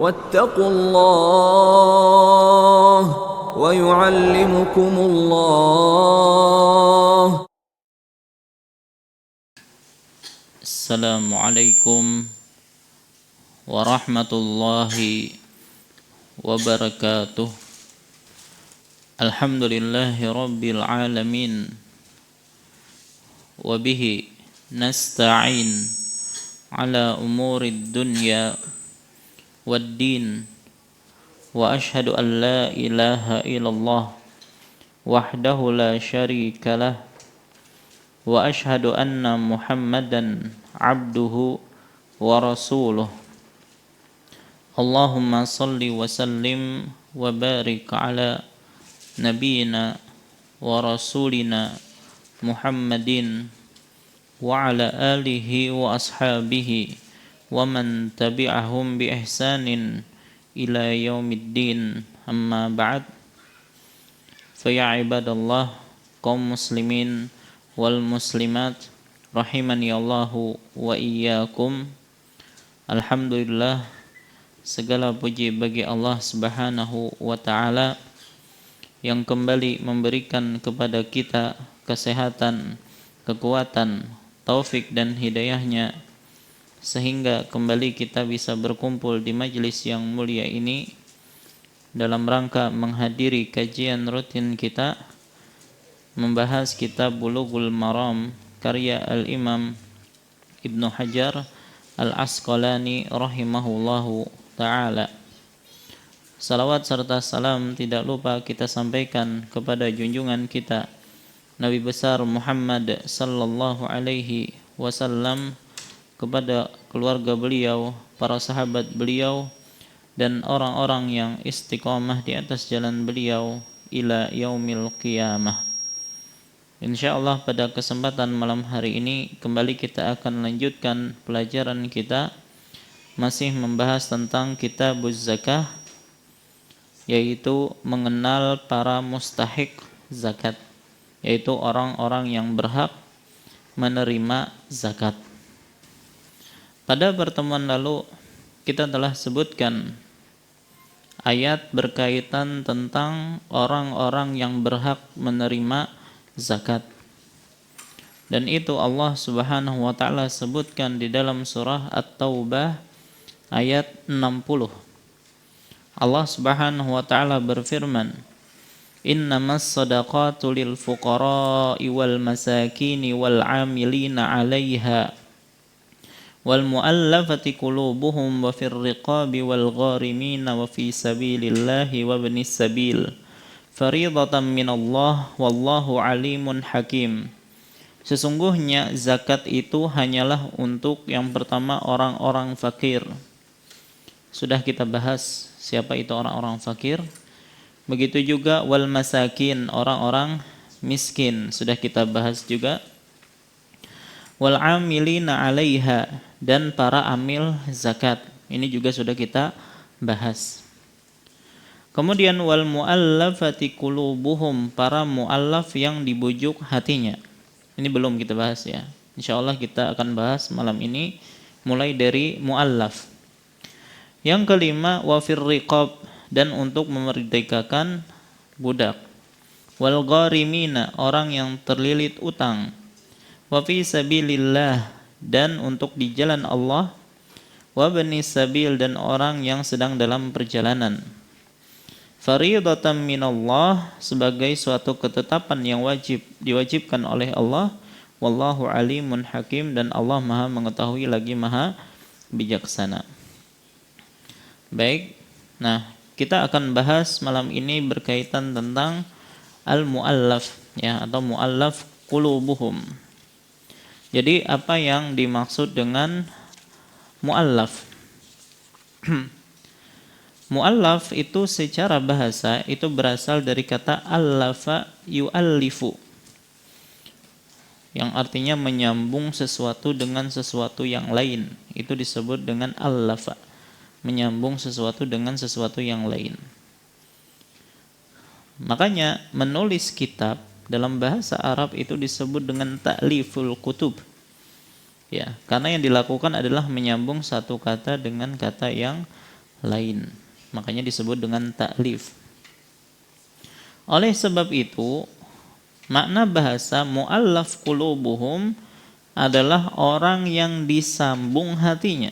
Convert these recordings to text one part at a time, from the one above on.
واتقوا الله ويعلمكم الله. السلام عليكم ورحمة الله وبركاته. الحمد لله رب العالمين وبه نستعين على أمور الدنيا والدين وأشهد أن لا إله إلا الله وحده لا شريك له وأشهد أن محمدا عبده ورسوله. اللهم صل وسلم وبارك على نبينا ورسولنا محمد وعلى آله وأصحابه ومن تبعهم بإحسان إلى يوم الدين. أما بعد، فيا عباد الله kaum muslimin wal muslimat rahimani Allahu wa iyyakum. Alhamdulillah, segala puji bagi Allah Subhanahu wa taala yang kembali memberikan kepada kita kesehatan, kekuatan, taufik dan hidayahnya sehingga kembali kita bisa berkumpul di majelis yang mulia ini dalam rangka menghadiri kajian rutin kita membahas kitab Bulughul Maram karya Al-Imam Ibnu Hajar Al-Asqalani rahimahullahu ta'ala. Salawat serta salam tidak lupa kita sampaikan kepada junjungan kita Nabi besar Muhammad sallallahu alaihi wasallam, kepada keluarga beliau, para sahabat beliau, dan orang-orang yang istiqamah di atas jalan beliau ila yaumil qiyamah. InsyaAllah pada kesempatan malam hari ini kembali kita akan lanjutkan pelajaran kita, masih membahas tentang kitabuz zakah, yaitu mengenal para mustahik zakat, yaitu orang-orang yang berhak menerima zakat. Pada pertemuan lalu kita telah sebutkan ayat berkaitan tentang orang-orang yang berhak menerima zakat. Dan itu Allah Subhanahu wa taala sebutkan di dalam surah At-Taubah ayat 60. Allah Subhanahu wa taala berfirman, "Innamas shadaqatu lil fuqara'i wal masakini wal 'amilina 'alaiha wal mu'allafati qulubuhum wa fir riqabi wal gharimina wa fi sabilillahi wa ibnis sabil fariidatan minallah wallahu alimun hakim." Sesungguhnya zakat itu hanyalah untuk yang pertama orang-orang fakir. Sudah kita bahas siapa itu orang-orang fakir. Begitu juga wal masakin, orang-orang miskin, sudah kita bahas juga. Wal amilina 'alaiha, dan para amil zakat, ini juga sudah kita bahas. Kemudian wal muallafati qulubuhum, para muallaf yang dibujuk hatinya. Ini belum kita bahas ya. Insyaallah kita akan bahas malam ini mulai dari muallaf. Yang kelima wa fir riqab, dan untuk memerdekakan budak. Wal gharimina, orang yang terlilit utang. Wa fi sabilillah, dan untuk di jalan Allah. Wa ibnis sabil, dan orang yang sedang dalam perjalanan. Fariidatan minallah, sebagai suatu ketetapan yang diwajibkan oleh Allah. Wallahu alimun hakim, dan Allah Maha mengetahui lagi Maha bijaksana. Baik, nah kita akan bahas malam ini berkaitan tentang al-muallaf ya, atau muallaf qulubuhum. Jadi apa yang dimaksud dengan muallaf? Muallaf itu secara bahasa itu berasal dari kata allafa yu'allifu, yang artinya menyambung sesuatu dengan sesuatu yang lain. Itu disebut dengan allafa, menyambung sesuatu dengan sesuatu yang lain. Makanya menulis kitab dalam bahasa Arab itu disebut dengan ta'liful kutub. Ya, karena yang dilakukan adalah menyambung satu kata dengan kata yang lain. Makanya disebut dengan ta'lif. Oleh sebab itu, makna bahasa mu'allaf qulubuhum adalah orang yang disambung hatinya,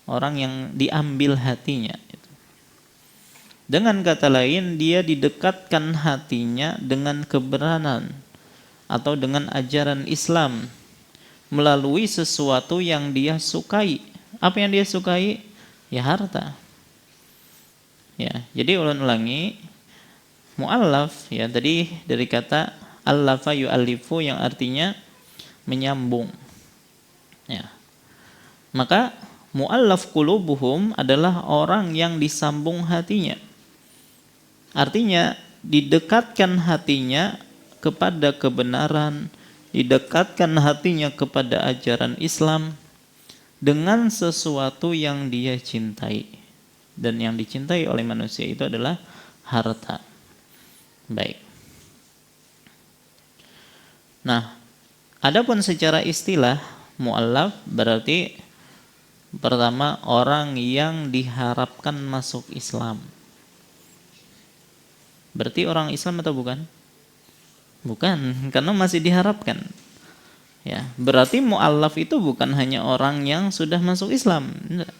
orang yang diambil hatinya. Dengan kata lain, dia didekatkan hatinya dengan kebenaran atau dengan ajaran Islam melalui sesuatu yang dia sukai. Apa yang dia sukai? Ya harta. Ya, jadi ulang-ulangi, mu'allaf ya tadi dari kata allafa yu'allifu yang artinya menyambung. Ya. Maka mu'allaf qulubuhum adalah orang yang disambung hatinya. Artinya didekatkan hatinya kepada kebenaran, didekatkan hatinya kepada ajaran Islam dengan sesuatu yang dia cintai. Dan yang dicintai oleh manusia itu adalah harta. Baik. Nah, adapun secara istilah mu'allaf berarti pertama orang yang diharapkan masuk Islam. Berarti orang Islam atau bukan? Bukan, karena masih diharapkan. Ya, berarti mu'allaf itu bukan hanya orang yang sudah masuk Islam. Enggak.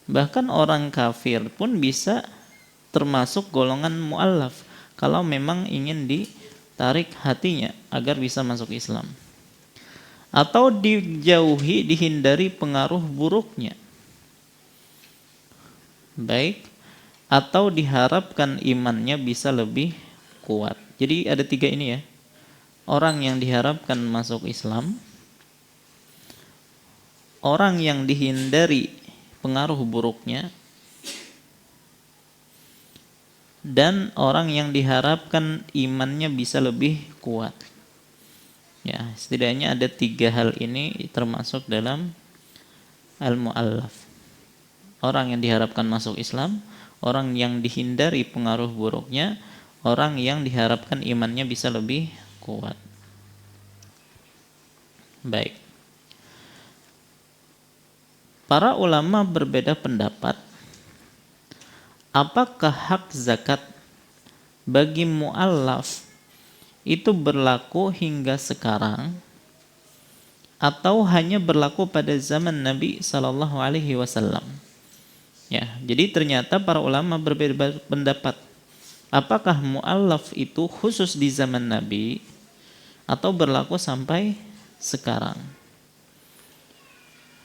Bahkan orang kafir pun bisa termasuk golongan mu'allaf kalau memang ingin ditarik hatinya agar bisa masuk Islam. Atau dijauhi, dihindari pengaruh buruknya. Baik, atau diharapkan imannya bisa lebih kuat. Jadi ada 3 ini ya. Orang yang diharapkan masuk Islam, orang yang dihindari pengaruh buruknya, dan orang yang diharapkan imannya bisa lebih kuat. Ya, setidaknya ada 3 hal ini termasuk dalam al-mu'allaf. Orang yang diharapkan masuk Islam, orang yang dihindari pengaruh buruknya, orang yang diharapkan imannya bisa lebih kuat. Baik. Para ulama berbeda pendapat apakah hak zakat bagi mu'allaf itu berlaku hingga sekarang atau hanya berlaku pada zaman Nabi sallallahu alaihi wasallam. Ya, jadi ternyata para ulama berbeda pendapat. Apakah mu'allaf itu khusus di zaman Nabi atau berlaku sampai sekarang?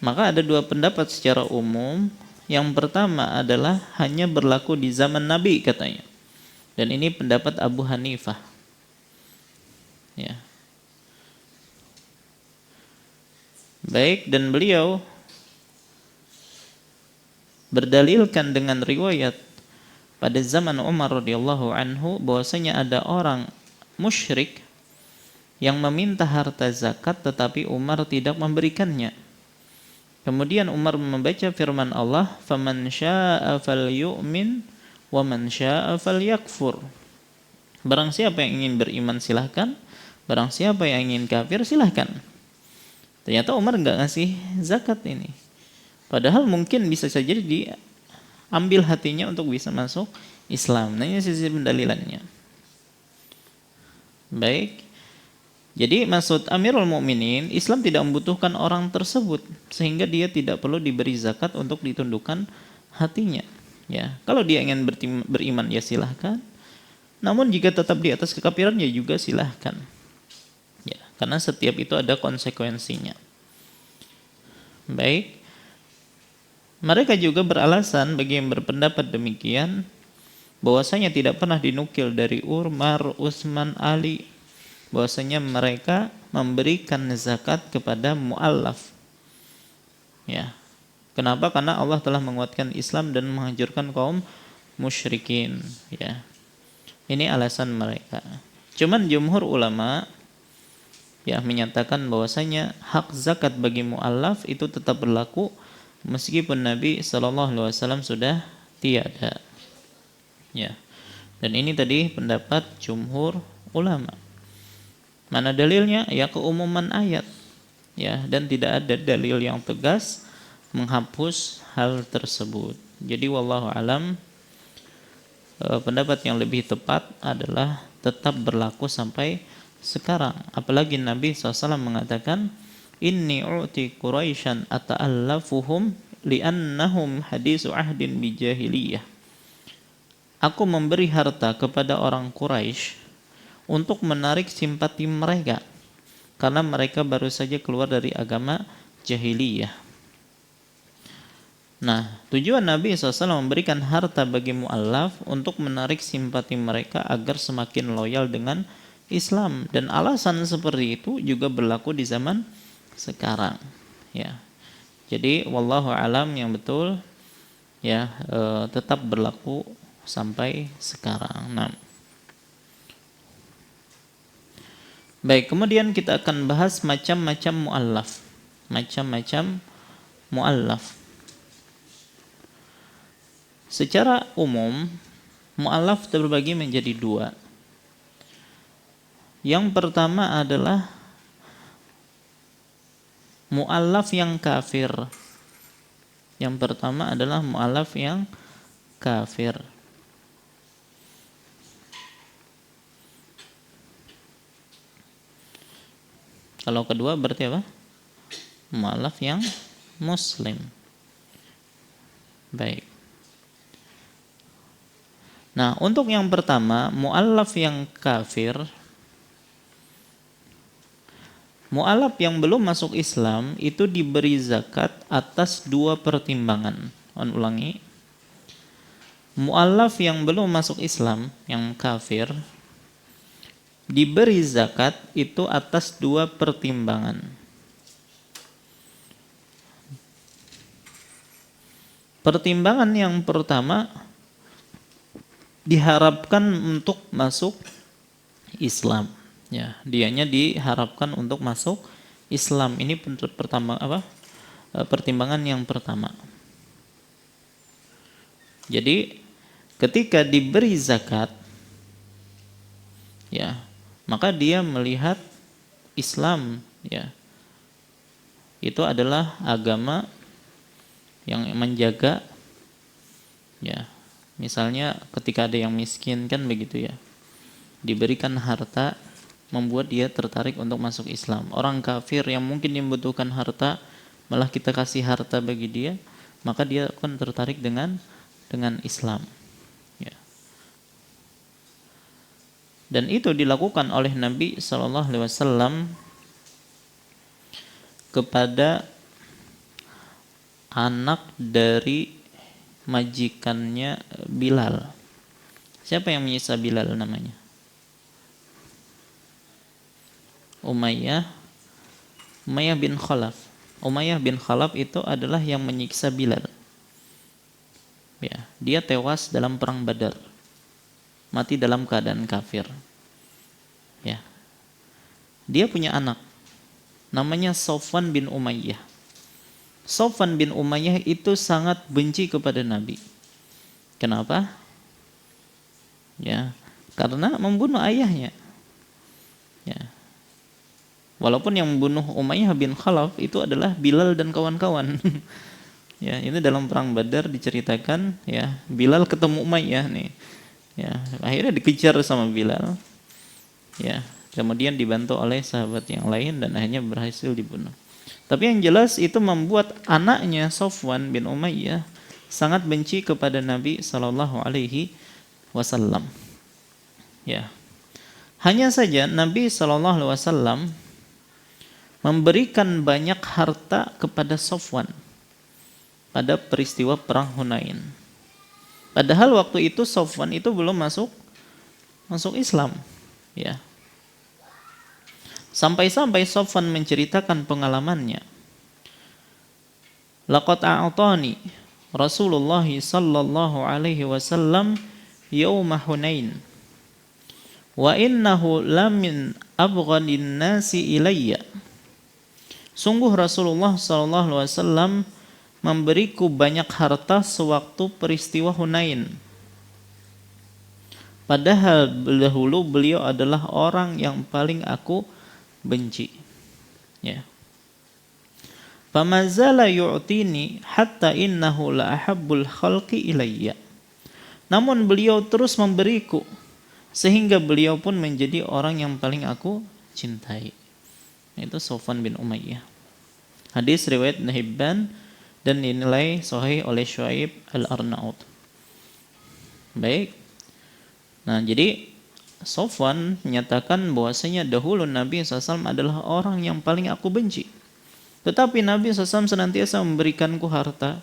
Maka ada 2 pendapat secara umum. Yang pertama adalah hanya berlaku di zaman Nabi katanya. Dan ini pendapat Abu Hanifah. Ya. Baik, dan beliau berdalilkan dengan riwayat pada zaman Umar radhiyallahu anhu bahwasanya ada orang musyrik yang meminta harta zakat tetapi Umar tidak memberikannya. Kemudian Umar membaca firman Allah, "Faman syaa'a falyu'min wa man syaa'a falyakfur." Barang siapa yang ingin beriman silahkan, barang siapa yang ingin kafir silahkan. Ternyata Umar enggak ngasih zakat ini. Padahal mungkin bisa saja diambil hatinya untuk bisa masuk Islam. Nah, ini sisi pendalilannya. Baik. Jadi maksud Amirul Mukminin, Islam tidak membutuhkan orang tersebut sehingga dia tidak perlu diberi zakat untuk ditundukkan hatinya. Ya, kalau dia ingin beriman ya silahkan. Namun jika tetap di atas kekafiran ya juga silahkan. Ya, karena setiap itu ada konsekuensinya. Baik. Mereka juga beralasan bagi yang berpendapat demikian bahwasanya tidak pernah dinukil dari Umar, Utsman, Ali bahwasanya mereka memberikan zakat kepada mu'allaf. Ya. Kenapa? Karena Allah telah menguatkan Islam dan menghancurkan kaum musyrikin, ya. Ini alasan mereka. Cuman jumhur ulama ya menyatakan bahwasanya hak zakat bagi mu'allaf itu tetap berlaku meskipun Nabi SAW sudah tiada. Ya. Dan ini tadi pendapat jumhur ulama. Mana dalilnya? Ya keumuman ayat. Ya, dan tidak ada dalil yang tegas menghapus hal tersebut. Jadi wallahu alam, pendapat yang lebih tepat adalah tetap berlaku sampai sekarang. Apalagi Nabi SAW mengatakan, inni u'ti Quraisyan ata'allafuhum li'annahum hadisu ahdin bijahiliyah. Aku memberi harta kepada orang Quraisy untuk menarik simpati mereka karena mereka baru saja keluar dari agama jahiliyah. Nah, tujuan Nabi SAW memberikan harta bagi mu'allaf untuk menarik simpati mereka agar semakin loyal dengan Islam, dan alasan seperti itu juga berlaku di zaman sekarang. Ya, jadi wallahu alam yang betul ya tetap berlaku sampai sekarang. Nah, baik, kemudian kita akan bahas macam-macam mu'allaf. Macam-macam mu'allaf. Secara umum, mu'allaf terbagi menjadi dua. Yang pertama adalah mu'allaf yang kafir. Yang pertama adalah mu'allaf yang kafir. Kalau kedua berarti apa? Mu'allaf yang muslim. Baik. Nah, untuk yang pertama, mu'allaf yang kafir. Mu'allaf yang belum masuk Islam itu diberi zakat atas dua pertimbangan. Ulangi. Mu'allaf yang belum masuk Islam, yang kafir, diberi zakat itu atas dua pertimbangan. Pertimbangan yang pertama, diharapkan untuk masuk Islam. Ya, dianya diharapkan untuk masuk Islam. Ini pertimbangan yang pertama. Jadi ketika diberi zakat, ya, maka dia melihat Islam, ya, itu adalah agama yang menjaga, ya. Misalnya ketika ada yang miskin kan begitu ya, diberikan harta membuat dia tertarik untuk masuk Islam. Orang kafir yang mungkin membutuhkan harta, malah kita kasih harta bagi dia, maka dia akan tertarik dengan Islam. Ya. Dan itu dilakukan oleh Nabi SAW kepada anak dari majikannya Bilal. Siapa yang menyiksa Bilal namanya? Umayyah bin Khalaf. Umayyah bin Khalaf itu adalah yang menyiksa Bilal. Ya, dia tewas dalam perang Badar. Mati dalam keadaan kafir. Ya. Dia punya anak namanya Sofwan bin Umayyah. Sofwan bin Umayyah itu sangat benci kepada Nabi. Kenapa? Ya, karena membunuh ayahnya. Ya. Walaupun yang membunuh Umayyah bin Khalaf itu adalah Bilal dan kawan-kawan. Ya, ini dalam perang Badar diceritakan, ya, Bilal ketemu Umayyah nih. Ya, akhirnya dikejar sama Bilal. Ya, kemudian dibantu oleh sahabat yang lain dan akhirnya berhasil dibunuh. Tapi yang jelas itu membuat anaknya Sofwan bin Umayyah sangat benci kepada Nabi SAW. Ya, hanya saja Nabi SAW memberikan banyak harta kepada Sofwan pada peristiwa perang Hunain. Padahal waktu itu Sofwan itu belum masuk Islam. Ya. Sampai-sampai Sofwan menceritakan pengalamannya. Laqad a'tani Rasulullah sallallahu alaihi wasallam yauma Hunain wa innahu lamin abghadin nasi ilayya. Sungguh Rasulullah sallallahu alaihi wasallam memberiku banyak harta sewaktu peristiwa Hunain. Padahal dahulu beliau adalah orang yang paling aku benci. Ya. famazala yu'tini hatta innahu la ahabbul khalqi ilayya. Namun beliau terus memberiku sehingga beliau pun menjadi orang yang paling aku cintai. Itu Sofwan bin Umayyah. Hadis riwayat Ibnu Hibban dan dinilai sahih oleh Syuaib Al-Arnaut. Baik. Nah, jadi Sofwan menyatakan bahwasanya dahulu Nabi SAW adalah orang yang paling aku benci. Tetapi Nabi SAW senantiasa memberikanku harta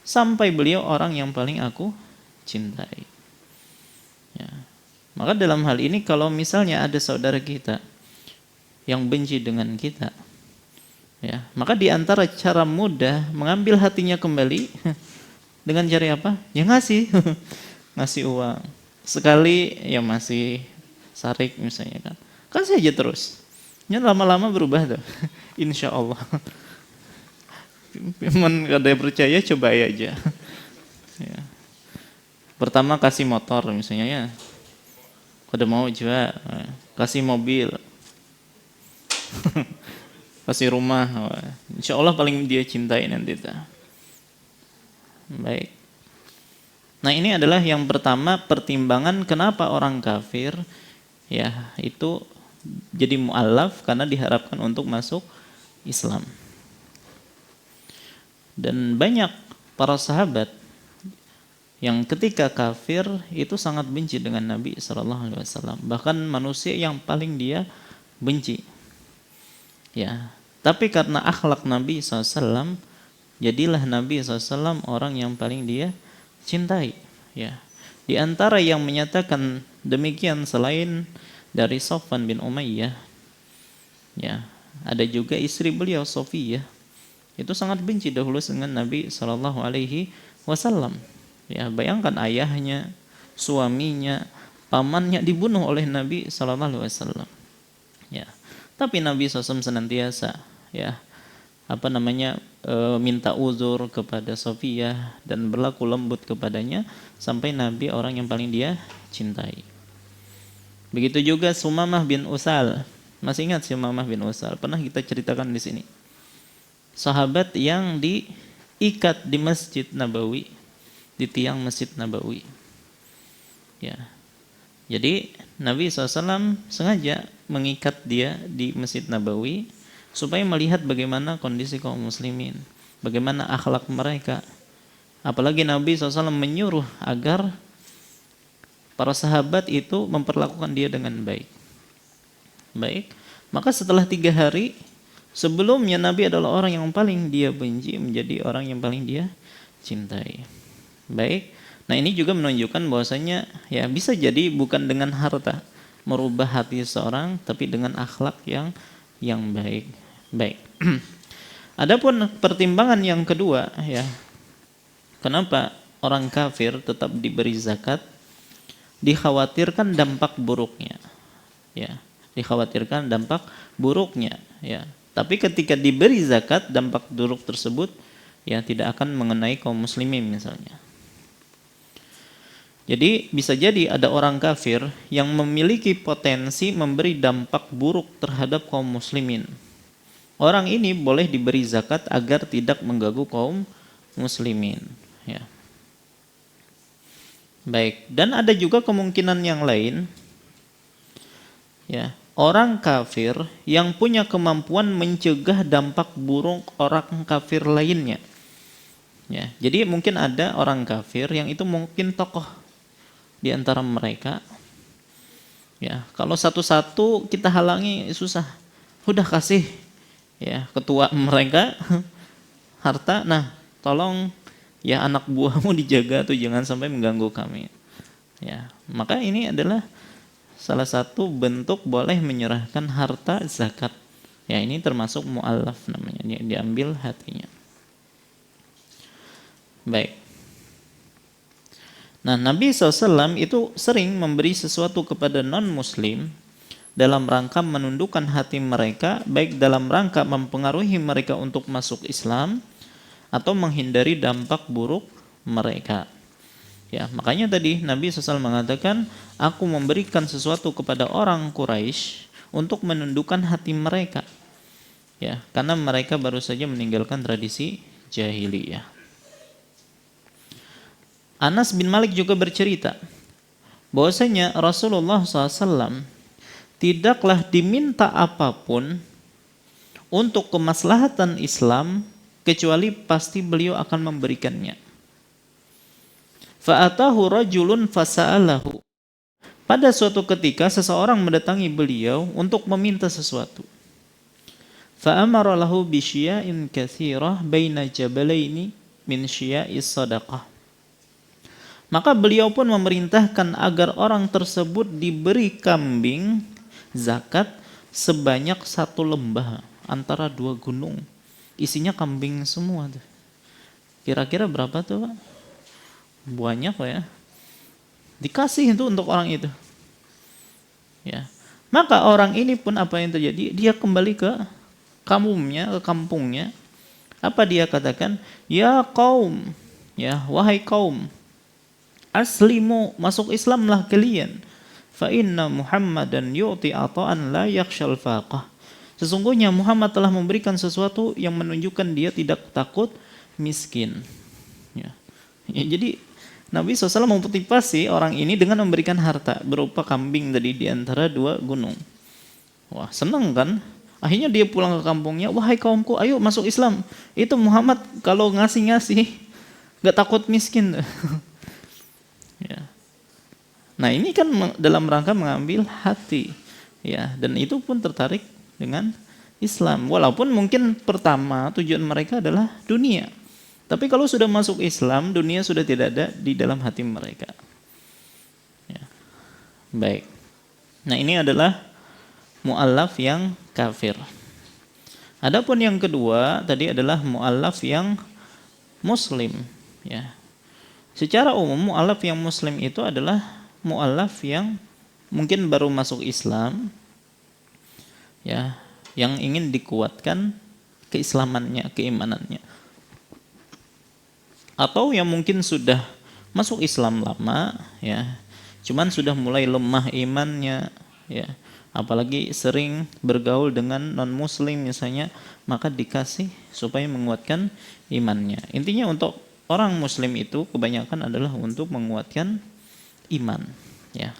sampai beliau orang yang paling aku cintai. Ya. Maka dalam hal ini kalau misalnya ada saudara kita yang benci dengan kita, ya, maka di antara cara mudah mengambil hatinya kembali dengan cara apa? Ya ngasih, ngasih uang. Sekali ya masih sarik misalnya kan, kasih aja terus. Ya lama-lama berubah tuh, insya Allah. Memang ada yang percaya, coba aja. Ya. Pertama kasih motor misalnya ya, kalau mau juga kasih mobil, kasih rumah, insya Allah paling dia cintai nanti. Baik. Nah ini adalah yang pertama pertimbangan kenapa orang kafir ya itu jadi mu'allaf, karena diharapkan untuk masuk Islam. Dan banyak para sahabat yang ketika kafir itu sangat benci dengan Nabi SAW. Bahkan manusia yang paling dia benci. Ya, tapi karena akhlak Nabi SAW, jadilah Nabi SAW orang yang paling dia cintai. Ya, di antara yang menyatakan demikian selain dari Sofwan bin Umayyah, ya, ada juga istri beliau Sofiyah. Itu sangat benci dahulu dengan Nabi SAW. Ya, bayangkan ayahnya, suaminya, pamannya dibunuh oleh Nabi SAW. Ya, tapi Nabi SAW senantiasa ya minta uzur kepada Sofiyah dan berlaku lembut kepadanya sampai Nabi orang yang paling dia cintai. Begitu juga Sumamah bin Usal. Masih ingat Sumamah bin Usal? Pernah kita ceritakan di sini. Sahabat yang diikat di Masjid Nabawi, di tiang Masjid Nabawi. Ya. Jadi Nabi SAW sengaja mengikat dia di Masjid Nabawi supaya melihat bagaimana kondisi kaum muslimin, bagaimana akhlak mereka. Apalagi Nabi SAW menyuruh agar para sahabat itu memperlakukan dia dengan baik. Baik, maka setelah 3 hari, sebelumnya Nabi adalah orang yang paling dia benci menjadi orang yang paling dia cintai. Baik, nah ini juga menunjukkan bahwasanya ya bisa jadi bukan dengan harta merubah hati seorang, tapi dengan akhlak yang baik. Baik. Adapun pertimbangan yang kedua ya, kenapa orang kafir tetap diberi zakat? Dikhawatirkan dampak buruknya. Ya, dikhawatirkan dampak buruknya ya. Tapi ketika diberi zakat, dampak buruk tersebut ya tidak akan mengenai kaum muslimin misalnya. Jadi bisa jadi ada orang kafir yang memiliki potensi memberi dampak buruk terhadap kaum muslimin. Orang ini boleh diberi zakat agar tidak mengganggu kaum muslimin. Ya. Baik, dan ada juga kemungkinan yang lain. Ya, orang kafir yang punya kemampuan mencegah dampak buruk orang kafir lainnya. Ya, jadi mungkin ada orang kafir yang itu mungkin tokoh di antara mereka. Ya, kalau satu-satu kita halangi susah. Udah kasih ya ketua mereka harta, nah tolong ya anak buahmu dijaga tuh jangan sampai mengganggu kami. Ya, maka ini adalah salah satu bentuk boleh menyerahkan harta zakat. Ya, ini termasuk mu'allaf namanya, diambil hatinya. Baik. Nah, Nabi SAW itu sering memberi sesuatu kepada non-muslim dalam rangka menundukkan hati mereka, baik dalam rangka mempengaruhi mereka untuk masuk Islam atau menghindari dampak buruk mereka. Ya, makanya tadi Nabi SAW mengatakan, aku memberikan sesuatu kepada orang Quraisy untuk menundukkan hati mereka. Ya, karena mereka baru saja meninggalkan tradisi jahiliyah. Anas bin Malik juga bercerita bahwasanya Rasulullah SAW tidaklah diminta apapun untuk kemaslahatan Islam kecuali pasti beliau akan memberikannya. Fa'atahu rajulun fasa'alahu. Pada suatu ketika seseorang mendatangi beliau untuk meminta sesuatu. Fa'amara lahu bisya'in katsirah baina jabalaini min syiya'is sadaqah. Maka beliau pun memerintahkan agar orang tersebut diberi kambing zakat sebanyak 1 lembah antara 2 gunung. Isinya kambing semua tuh. Kira-kira berapa tuh, Pak? Banyak Pak ya. Dikasih itu untuk orang itu. Ya. Maka orang ini pun apa yang terjadi? Dia kembali ke kampungnya. Apa dia katakan? Ya kaum, ya wahai kaum, aslimu, masuk Islamlah kalian. Fa inna Muhammadan yu'ti ata'an la yakhshal faqah. Sesungguhnya Muhammad telah memberikan sesuatu yang menunjukkan dia tidak takut miskin. Ya. Jadi Nabi SAW memotivasi orang ini dengan memberikan harta berupa kambing tadi di antara 2 gunung. Wah, senang kan? Akhirnya dia pulang ke kampungnya, wahai kaumku, ayo masuk Islam. Itu Muhammad kalau ngasih-ngasih, gak takut miskin. Ya. Nah ini kan dalam rangka mengambil hati. Ya, dan itu pun tertarik dengan Islam. Walaupun mungkin pertama tujuan mereka adalah dunia. Tapi kalau sudah masuk Islam, dunia sudah tidak ada di dalam hati mereka. Ya. Baik. Nah ini adalah mu'allaf yang kafir. Adapun yang kedua tadi adalah mu'allaf yang muslim. Ya. Secara umum mu'allaf yang muslim itu adalah mu'allaf yang mungkin baru masuk Islam, ya, yang ingin dikuatkan keislamannya, keimanannya. Atau yang mungkin sudah masuk Islam lama, ya, cuman sudah mulai lemah imannya, ya, apalagi sering bergaul dengan non muslim misalnya, maka dikasih supaya menguatkan imannya. Intinya untuk orang muslim itu kebanyakan adalah untuk menguatkan iman, ya.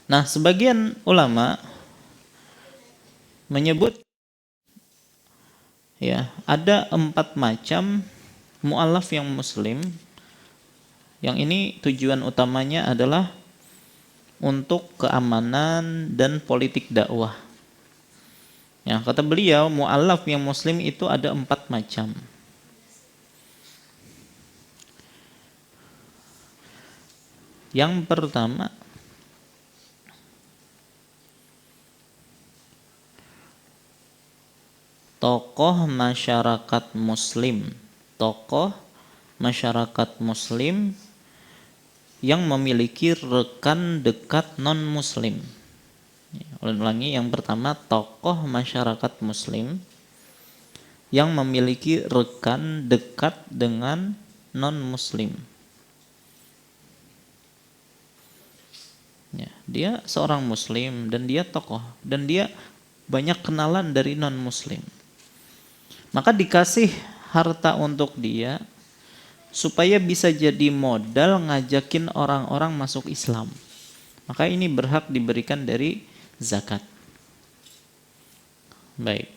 Nah, sebagian ulama menyebut, ya, ada 4 macam mu'allaf yang muslim. Yang ini tujuan utamanya adalah untuk keamanan dan politik dakwah. Ya, kata beliau, mu'allaf yang muslim itu ada 4 macam. Yang pertama, tokoh masyarakat muslim. Tokoh masyarakat muslim yang memiliki rekan dekat non-muslim. Ulangi, yang pertama, tokoh masyarakat muslim yang memiliki rekan dekat dengan non-muslim. Ya, dia seorang muslim dan dia tokoh dan dia banyak kenalan dari non-muslim. Maka dikasih harta untuk dia supaya bisa jadi modal ngajakin orang-orang masuk Islam. Maka ini berhak diberikan dari zakat. Baik.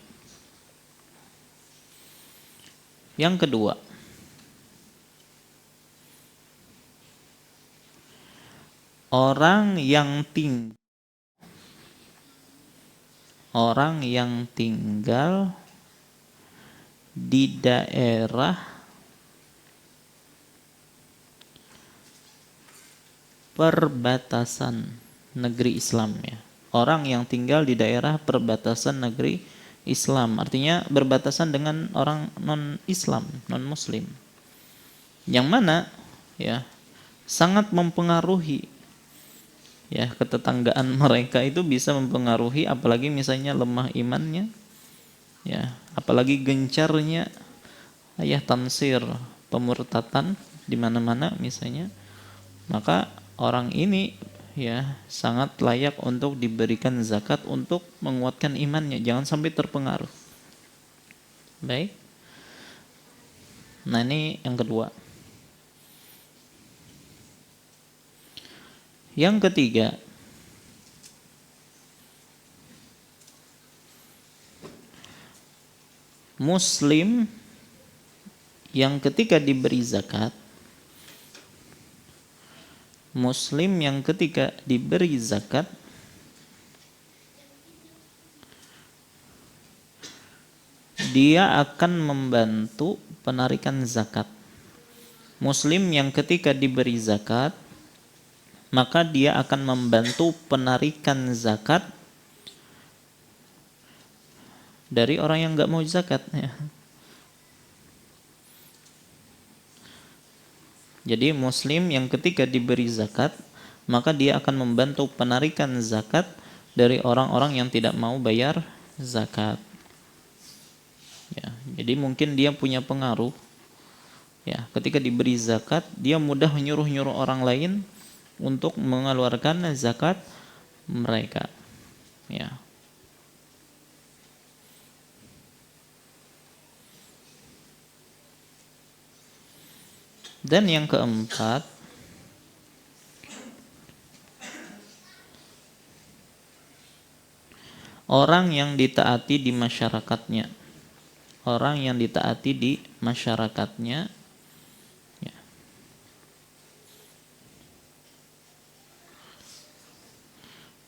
Yang kedua, orang yang tinggal di daerah perbatasan negeri Islam, ya. Orang yang tinggal di daerah perbatasan negeri Islam, artinya berbatasan dengan orang non-Islam, non-Muslim. Yang mana, ya, sangat mempengaruhi, ya, ketetanggaan mereka itu bisa mempengaruhi, apalagi misalnya lemah imannya, ya, apalagi gencarnya ayah tansir, pemurtatan di mana-mana misalnya, maka orang ini, ya sangat layak untuk diberikan zakat untuk menguatkan imannya, jangan sampai terpengaruh. Baik. Nah, ini yang kedua. Yang ketiga, muslim yang ketika diberi zakat, muslim yang ketika diberi zakat dia akan membantu penarikan zakat. Muslim yang ketika diberi zakat, maka dia akan membantu penarikan zakat dari orang yang nggak mau zakat. Ya. Jadi muslim yang ketika diberi zakat, maka dia akan membantu penarikan zakat dari orang-orang yang tidak mau bayar zakat. Ya, jadi mungkin dia punya pengaruh. Ya, ketika diberi zakat, dia mudah menyuruh-nyuruh orang lain untuk mengeluarkan zakat mereka. Ya. Dan yang keempat, orang yang ditaati di masyarakatnya. Orang yang ditaati di masyarakatnya. Ya.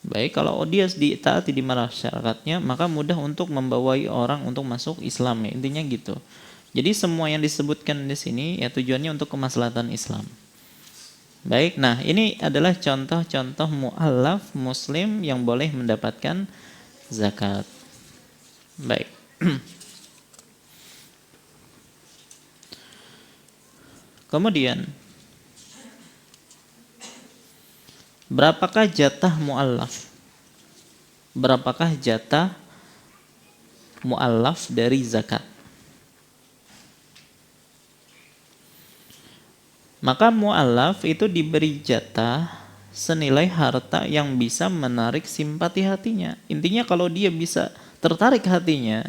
Baik, kalau dia ditaati di masyarakatnya, maka mudah untuk membawai orang untuk masuk Islam. Ya. Intinya gitu. Jadi semua yang disebutkan di sini ya tujuannya untuk kemaslahatan Islam. Baik, nah ini adalah contoh-contoh mu'allaf muslim yang boleh mendapatkan zakat. Baik. Kemudian, berapakah jatah mu'allaf? Berapakah jatah mu'allaf dari zakat? Maka mu'allaf itu diberi jatah senilai harta yang bisa menarik simpati hatinya. Intinya kalau dia bisa tertarik hatinya,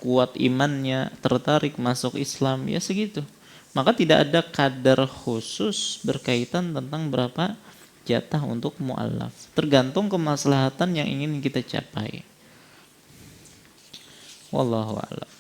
kuat imannya, tertarik masuk Islam, ya segitu. Maka tidak ada kadar khusus berkaitan tentang berapa jatah untuk mu'allaf. Tergantung kemaslahatan yang ingin kita capai. Wallahu a'lam.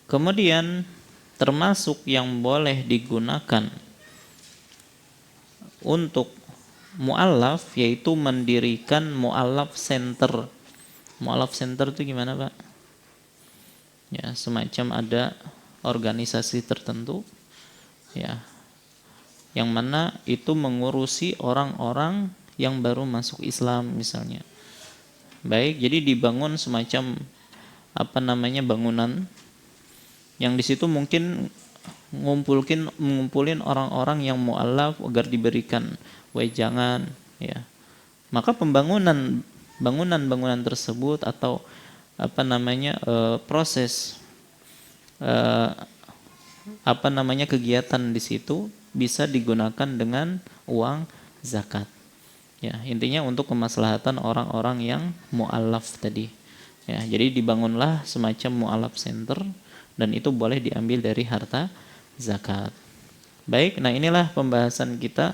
Kemudian termasuk yang boleh digunakan untuk mu'allaf yaitu mendirikan mu'allaf center. Mu'allaf center itu gimana, Pak? Ya, semacam ada organisasi tertentu ya yang mana itu mengurusi orang-orang yang baru masuk Islam misalnya. Baik, jadi dibangun semacam bangunan yang di situ mungkin ngumpulin orang-orang yang mu'allaf agar diberikan wejangan ya. Maka bangunan tersebut atau proses kegiatan di situ bisa digunakan dengan uang zakat. Ya, intinya untuk kemaslahatan orang-orang yang mu'allaf tadi. Ya, jadi dibangunlah semacam mu'allaf center dan itu boleh diambil dari harta zakat. Baik, nah inilah pembahasan kita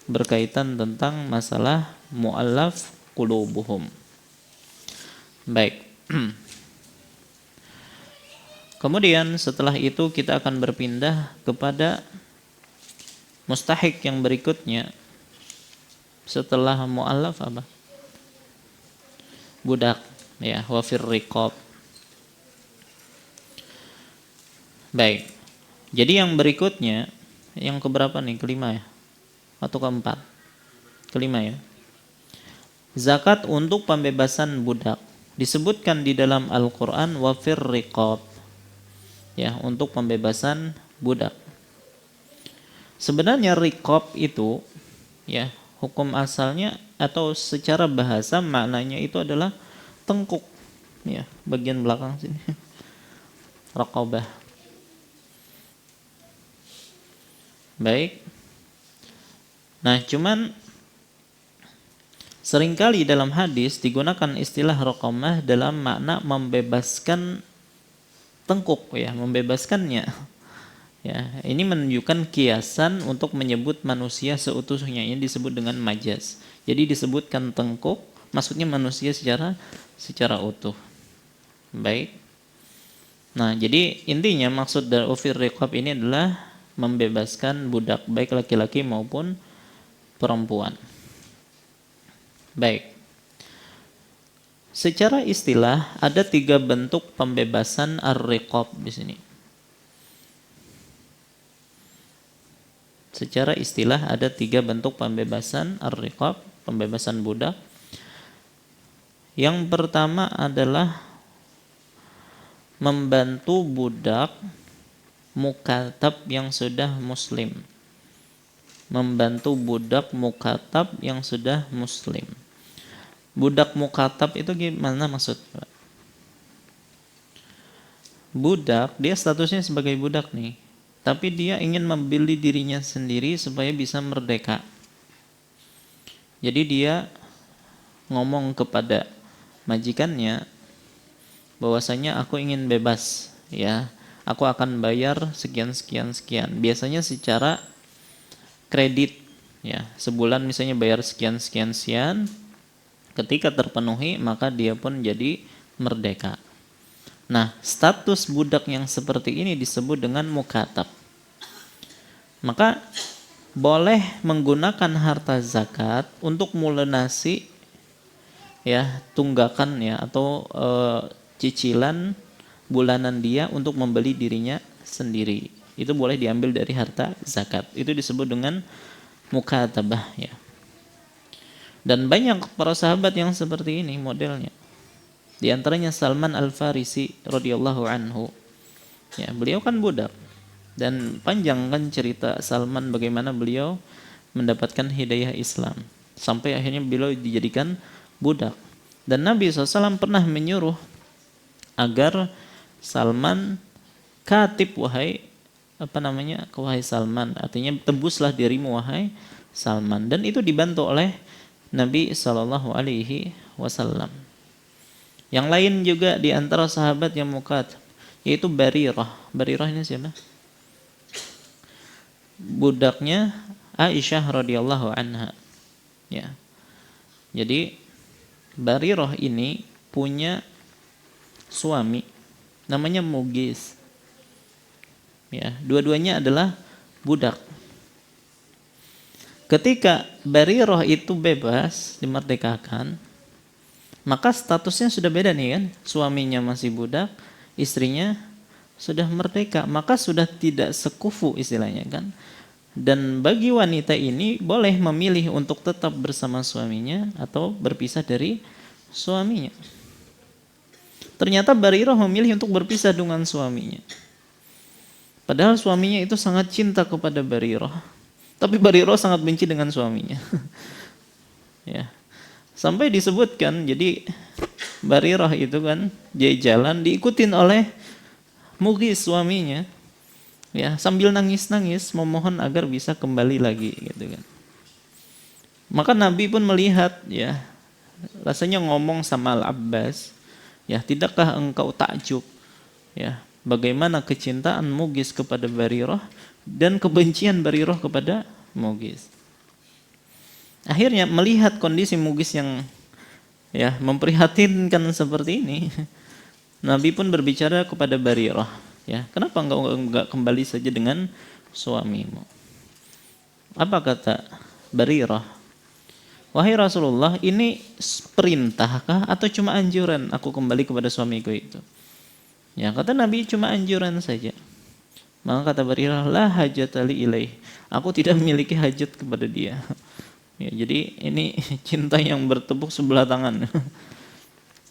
berkaitan tentang masalah mu'allaf qulubuhum. Baik. Kemudian setelah itu kita akan berpindah kepada mustahik yang berikutnya. Setelah mu'allaf apa? Budak, ya, wa fir riqab. Baik. Jadi yang berikutnya, yang keberapa nih? Kelima ya? Atau keempat? Kelima ya. Zakat untuk pembebasan budak. Disebutkan di dalam Al-Quran wa fir riqab. ya, untuk pembebasan budak. Sebenarnya riqab itu, ya, hukum asalnya atau secara bahasa maknanya itu adalah tengkuk, ya, bagian belakang sini. Raqabah. Baik. Nah, cuman seringkali dalam hadis digunakan istilah raqamah dalam makna membebaskan tengkuk, ya, membebaskannya. Ya, ini menunjukkan kiasan untuk menyebut manusia seutuhnya, ini disebut dengan majaz. Jadi disebutkan tengkuk, maksudnya manusia secara utuh. Baik. Nah, jadi intinya maksud dari ufir riqab ini adalah membebaskan budak, baik laki-laki maupun perempuan. Baik. Secara istilah ada 3 bentuk pembebasan ar-riqab di sini. Secara istilah ada 3 bentuk pembebasan ar-riqab, pembebasan budak. Yang pertama adalah membantu budak mukatab yang sudah muslim. Membantu budak mukatab yang sudah muslim. Budak mukatab itu gimana maksudnya? Budak, dia statusnya sebagai budak nih, tapi dia ingin membeli dirinya sendiri supaya bisa merdeka. Jadi dia ngomong kepada majikannya bahwasanya aku ingin bebas, ya. Aku akan bayar sekian sekian sekian. Biasanya secara kredit, ya. Sebulan misalnya bayar sekian sekian sekian. Ketika terpenuhi maka dia pun jadi merdeka. Nah, status budak yang seperti ini disebut dengan mukatab. Maka boleh menggunakan harta zakat untuk melunasi, ya, tunggakan, ya, atau cicilan bulanan dia untuk membeli dirinya sendiri. Itu boleh diambil dari harta zakat. Itu disebut dengan mukatabah, ya. Dan banyak para sahabat yang seperti ini modelnya. Di antaranya Salman Al-Farisi radhiyallahu anhu. Ya, beliau kan budak. Dan panjang kan cerita Salman bagaimana beliau mendapatkan hidayah Islam. Sampai akhirnya beliau dijadikan budak. Dan Nabi SAW pernah menyuruh agar Salman katib, wahai Salman. Artinya tebuslah dirimu wahai Salman. Dan itu dibantu oleh Nabi SAW. Yang lain juga di antara sahabat yang mukat, yaitu Barirah. Barirah ini siapa? Budaknya Aisyah radhiyallahu anha. Ya. Jadi Barirah ini punya suami namanya Mughis. Ya, dua-duanya adalah budak. Ketika Barirah itu bebas, dimerdekakan, maka statusnya sudah beda nih kan. Suaminya masih budak, istrinya sudah merdeka, maka sudah tidak sekufu istilahnya kan. Dan bagi wanita ini boleh memilih untuk tetap bersama suaminya atau berpisah dari suaminya. Ternyata Barirah memilih untuk berpisah dengan suaminya. Padahal suaminya itu sangat cinta kepada Barirah. Tapi Barirah sangat benci dengan suaminya. Ya. Sampai disebutkan, jadi Barirah itu kan dia jalan diikutin oleh Mughis suaminya. Ya, sambil nangis-nangis memohon agar bisa kembali lagi gitu kan. Maka Nabi pun melihat, ya, rasanya ngomong sama Al-Abbas, ya, tidakkah engkau takjub, ya, bagaimana kecintaan Mughis kepada Barirah dan kebencian Barirah kepada Mughis. Akhirnya melihat kondisi Mughis yang, ya, memprihatinkan seperti ini, Nabi pun berbicara kepada Barirah, ya, kenapa enggak kembali saja dengan suamimu? Apa kata Barirah? Wahai Rasulullah, ini perintahkah atau cuma anjuran aku kembali kepada suamiku itu? Ya, kata Nabi, cuma anjuran saja. Maka kata Barirah, la hajatali ilaih. Aku tidak memiliki hajat kepada dia. Ya, jadi ini cinta yang bertepuk sebelah tangan.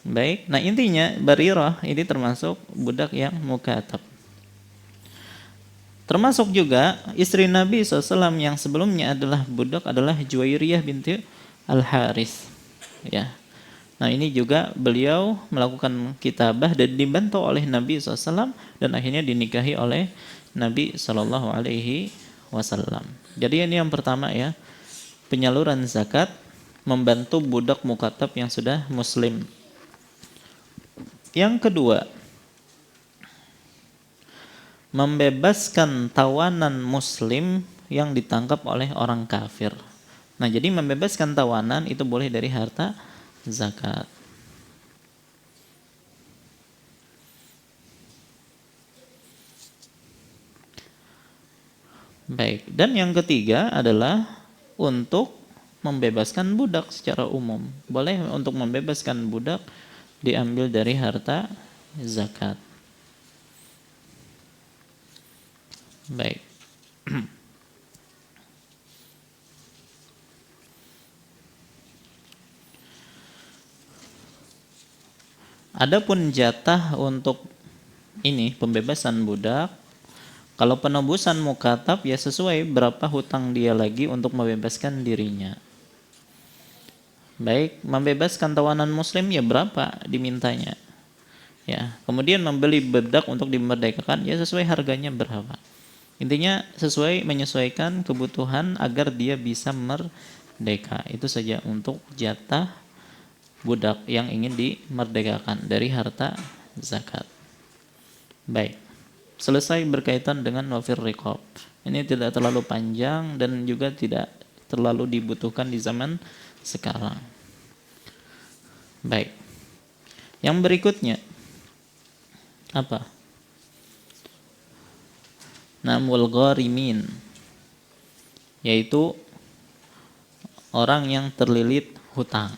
Baik, nah intinya Barirah ini termasuk budak yang mukatab. Termasuk juga istri Nabi SAW yang sebelumnya adalah budak adalah Juwairiyah binti Al-Harith. Ya. Nah ini juga beliau melakukan kitabah dan dibantu oleh Nabi SAW dan akhirnya dinikahi oleh Nabi SAW. Jadi ini yang pertama ya, penyaluran zakat membantu budak mukatab yang sudah muslim. Yang kedua, membebaskan tawanan muslim yang ditangkap oleh orang kafir. Nah, jadi membebaskan tawanan itu boleh dari harta zakat. Baik, dan yang ketiga adalah untuk membebaskan budak secara umum. Boleh untuk membebaskan budak diambil dari harta zakat. Baik. Adapun jatah untuk ini pembebasan budak, kalau penebusan mukatab ya sesuai berapa hutang dia lagi untuk membebaskan dirinya. Baik, membebaskan tawanan muslim ya berapa dimintanya. Ya, kemudian membeli budak untuk dimerdekakan ya sesuai harganya berapa. Intinya menyesuaikan kebutuhan agar dia bisa merdeka. Itu saja untuk jatah budak yang ingin dimerdekakan dari harta zakat. Baik. Selesai berkaitan dengan wafir riqab. Ini tidak terlalu panjang dan juga tidak terlalu dibutuhkan di zaman sekarang. Baik. Yang berikutnya apa? Namul gharimin, yaitu orang yang terlilit hutang.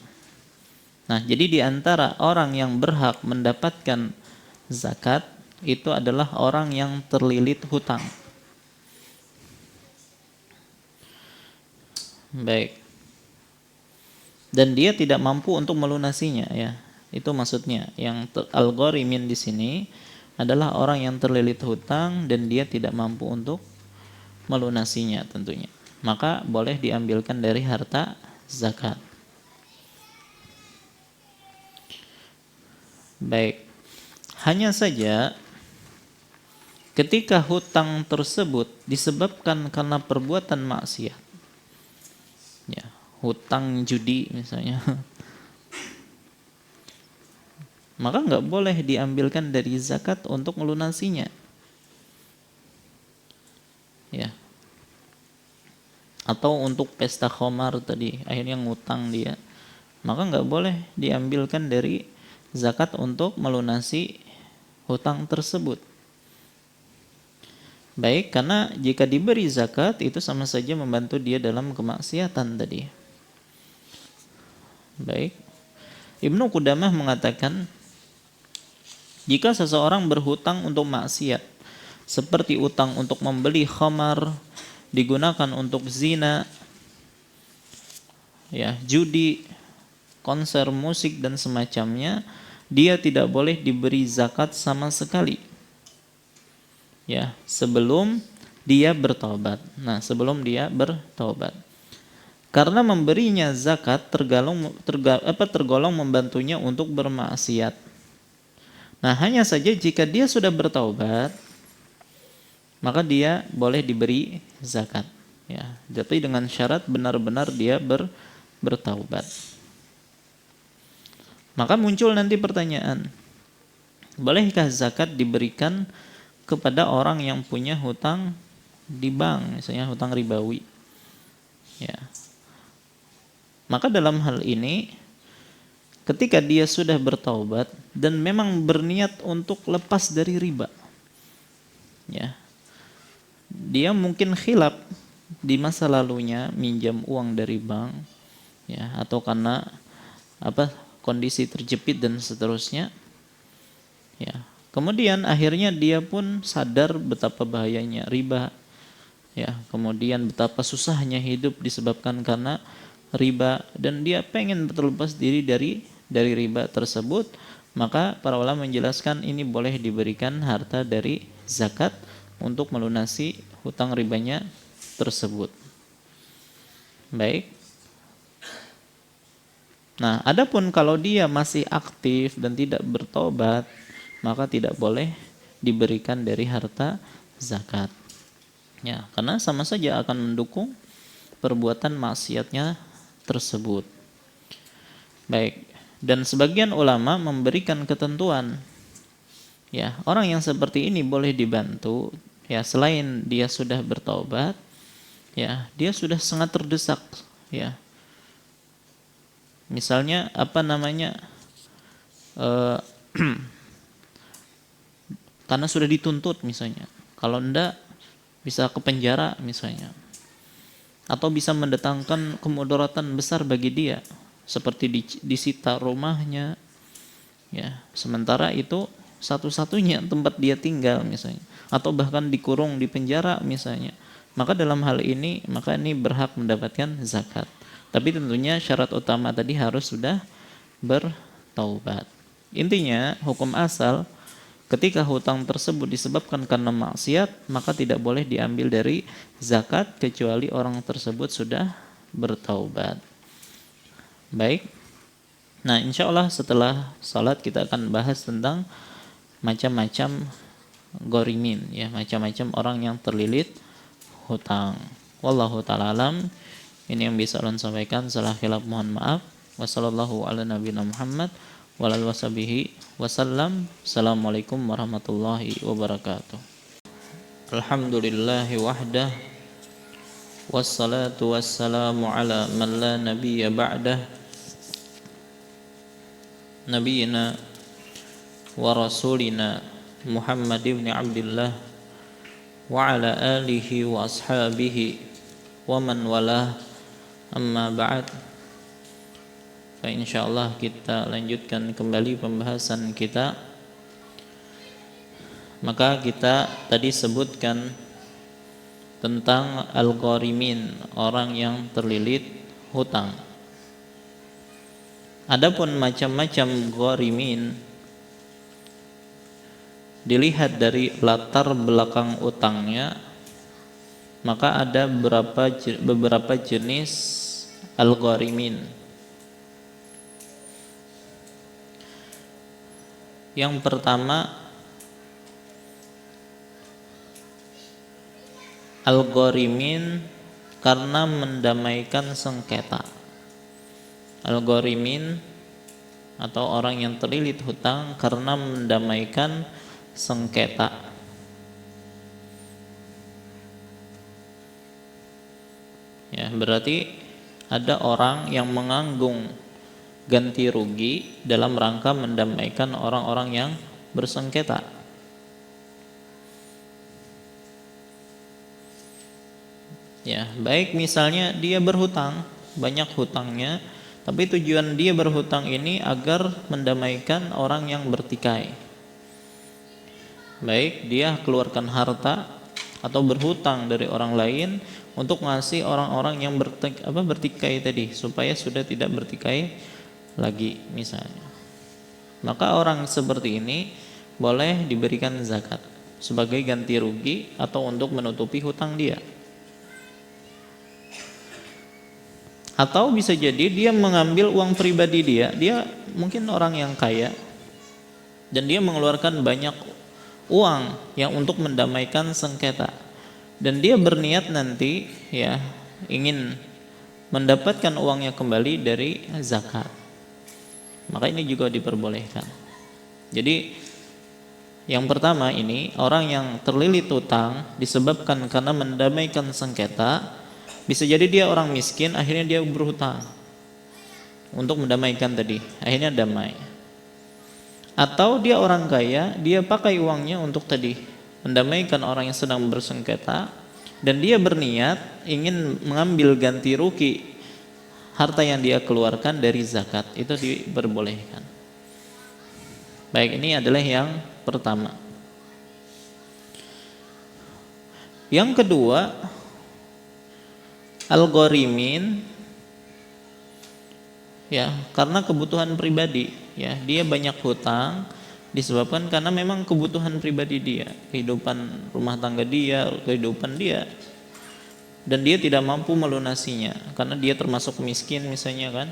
Nah, jadi di antara orang yang berhak mendapatkan zakat itu adalah orang yang terlilit hutang. Baik. Dan dia tidak mampu untuk melunasinya ya. Itu maksudnya. Yang al-gharimin di sini adalah orang yang terlilit hutang dan dia tidak mampu untuk melunasinya tentunya. Maka boleh diambilkan dari harta zakat. Baik. Hanya saja ketika hutang tersebut disebabkan karena perbuatan maksiat. Ya, hutang judi misalnya. Maka nggak boleh diambilkan dari zakat untuk melunasinya. Ya. Atau untuk pesta khamar tadi, akhirnya ngutang dia. Maka nggak boleh diambilkan dari zakat untuk melunasi hutang tersebut. Baik, karena jika diberi zakat itu sama saja membantu dia dalam kemaksiatan tadi. Baik. Ibnu Qudamah mengatakan jika seseorang berhutang untuk maksiat, seperti utang untuk membeli khamar, digunakan untuk zina, ya, judi, konser musik dan semacamnya, dia tidak boleh diberi zakat sama sekali. Ya, sebelum dia bertobat. Nah, sebelum dia bertobat. Karena memberinya zakat tergolong membantunya untuk bermaksiat. Nah, hanya saja jika dia sudah bertaubat, maka dia boleh diberi zakat. Ya, jadi dengan syarat benar-benar dia bertaubat. Maka muncul nanti pertanyaan, bolehkah zakat diberikan kepada orang yang punya hutang di bank, misalnya hutang ribawi? Ya. Maka dalam hal ini, ketika dia sudah bertaubat dan memang berniat untuk lepas dari riba, ya, dia mungkin khilaf di masa lalunya minjam uang dari bank, ya, atau karena kondisi terjepit dan seterusnya, ya. Kemudian akhirnya dia pun sadar betapa bahayanya riba, ya. Kemudian betapa susahnya hidup disebabkan karena riba dan dia pengen terlepas diri dari riba tersebut, maka para ulama menjelaskan ini boleh diberikan harta dari zakat untuk melunasi hutang ribanya tersebut. Baik. Nah, adapun kalau dia masih aktif dan tidak bertobat, maka tidak boleh diberikan dari harta zakat. Ya, karena sama saja akan mendukung perbuatan maksiatnya tersebut. Baik. Dan sebagian ulama memberikan ketentuan. Ya, orang yang seperti ini boleh dibantu, ya, selain dia sudah bertaubat, ya, dia sudah sangat terdesak, ya. Misalnya karena sudah dituntut misalnya. Kalau enggak bisa ke penjara misalnya. Atau bisa mendatangkan kemudaratan besar bagi dia, seperti disita rumahnya. Ya, sementara itu satu-satunya tempat dia tinggal misalnya, atau bahkan dikurung di penjara misalnya. Maka dalam hal ini, maka ini berhak mendapatkan zakat. Tapi tentunya syarat utama tadi harus sudah bertaubat. Intinya hukum asal, ketika hutang tersebut disebabkan karena maksiat, maka tidak boleh diambil dari zakat kecuali orang tersebut sudah bertaubat. Baik. Nah, insya Allah setelah salat kita akan bahas tentang macam-macam ghorimin, ya, macam-macam orang yang terlilit hutang. Wallahu ta'ala alam. Ini yang bisa ulun sampaikan, salah khilaf mohon maaf. Wassallallahu ala nabiyina Muhammad wa ala washabihi wasallam. Assalamualaikum warahmatullahi wabarakatuh. Alhamdulillahi wahdah, wassalatu wassalamu ala man la nabiyya ba'dah, nabiyina wa rasulina Muhammad ibn Abdullah wa ala alihi wa ashabihi wa man walah, amma ba'd. Insyaallah kita lanjutkan kembali pembahasan kita. Maka kita tadi sebutkan tentang al-gharimin, orang yang terlilit hutang. Adapun macam-macam gharimin dilihat dari latar belakang utangnya, maka ada beberapa jenis al-gharimin. Yang pertama, al-gharimin karena mendamaikan sengketa. Al-gharimin atau orang yang terlilit hutang karena mendamaikan sengketa. Ya, berarti ada orang yang menanggung ganti rugi dalam rangka mendamaikan orang-orang yang bersengketa. Ya, baik misalnya dia berhutang, banyak hutangnya, tapi tujuan dia berhutang ini agar mendamaikan orang yang bertikai. Baik dia keluarkan harta atau berhutang dari orang lain untuk ngasih orang-orang yang bertikai tadi, supaya sudah tidak bertikai lagi misalnya. Maka orang seperti ini boleh diberikan zakat sebagai ganti rugi atau untuk menutupi hutang dia. Atau bisa jadi dia mengambil uang pribadi dia mungkin orang yang kaya dan dia mengeluarkan banyak uang yang untuk mendamaikan sengketa, dan dia berniat nanti, ya, ingin mendapatkan uangnya kembali dari zakat. Maka ini juga diperbolehkan. Jadi yang pertama ini, orang yang terlilit hutang disebabkan karena mendamaikan sengketa. Bisa jadi dia orang miskin, akhirnya dia berhutang untuk mendamaikan tadi, akhirnya damai. Atau dia orang kaya, dia pakai uangnya untuk tadi mendamaikan orang yang sedang bersengketa, dan dia berniat ingin mengambil ganti rugi harta yang dia keluarkan dari zakat. Itu diperbolehkan. Baik, ini adalah yang pertama. Yang kedua, al-gharimin, ya, karena kebutuhan pribadi, ya, dia banyak hutang Disebabkan karena memang kebutuhan pribadi dia, kehidupan rumah tangga dia, kehidupan dia, dan dia tidak mampu melunasinya karena dia termasuk miskin misalnya kan.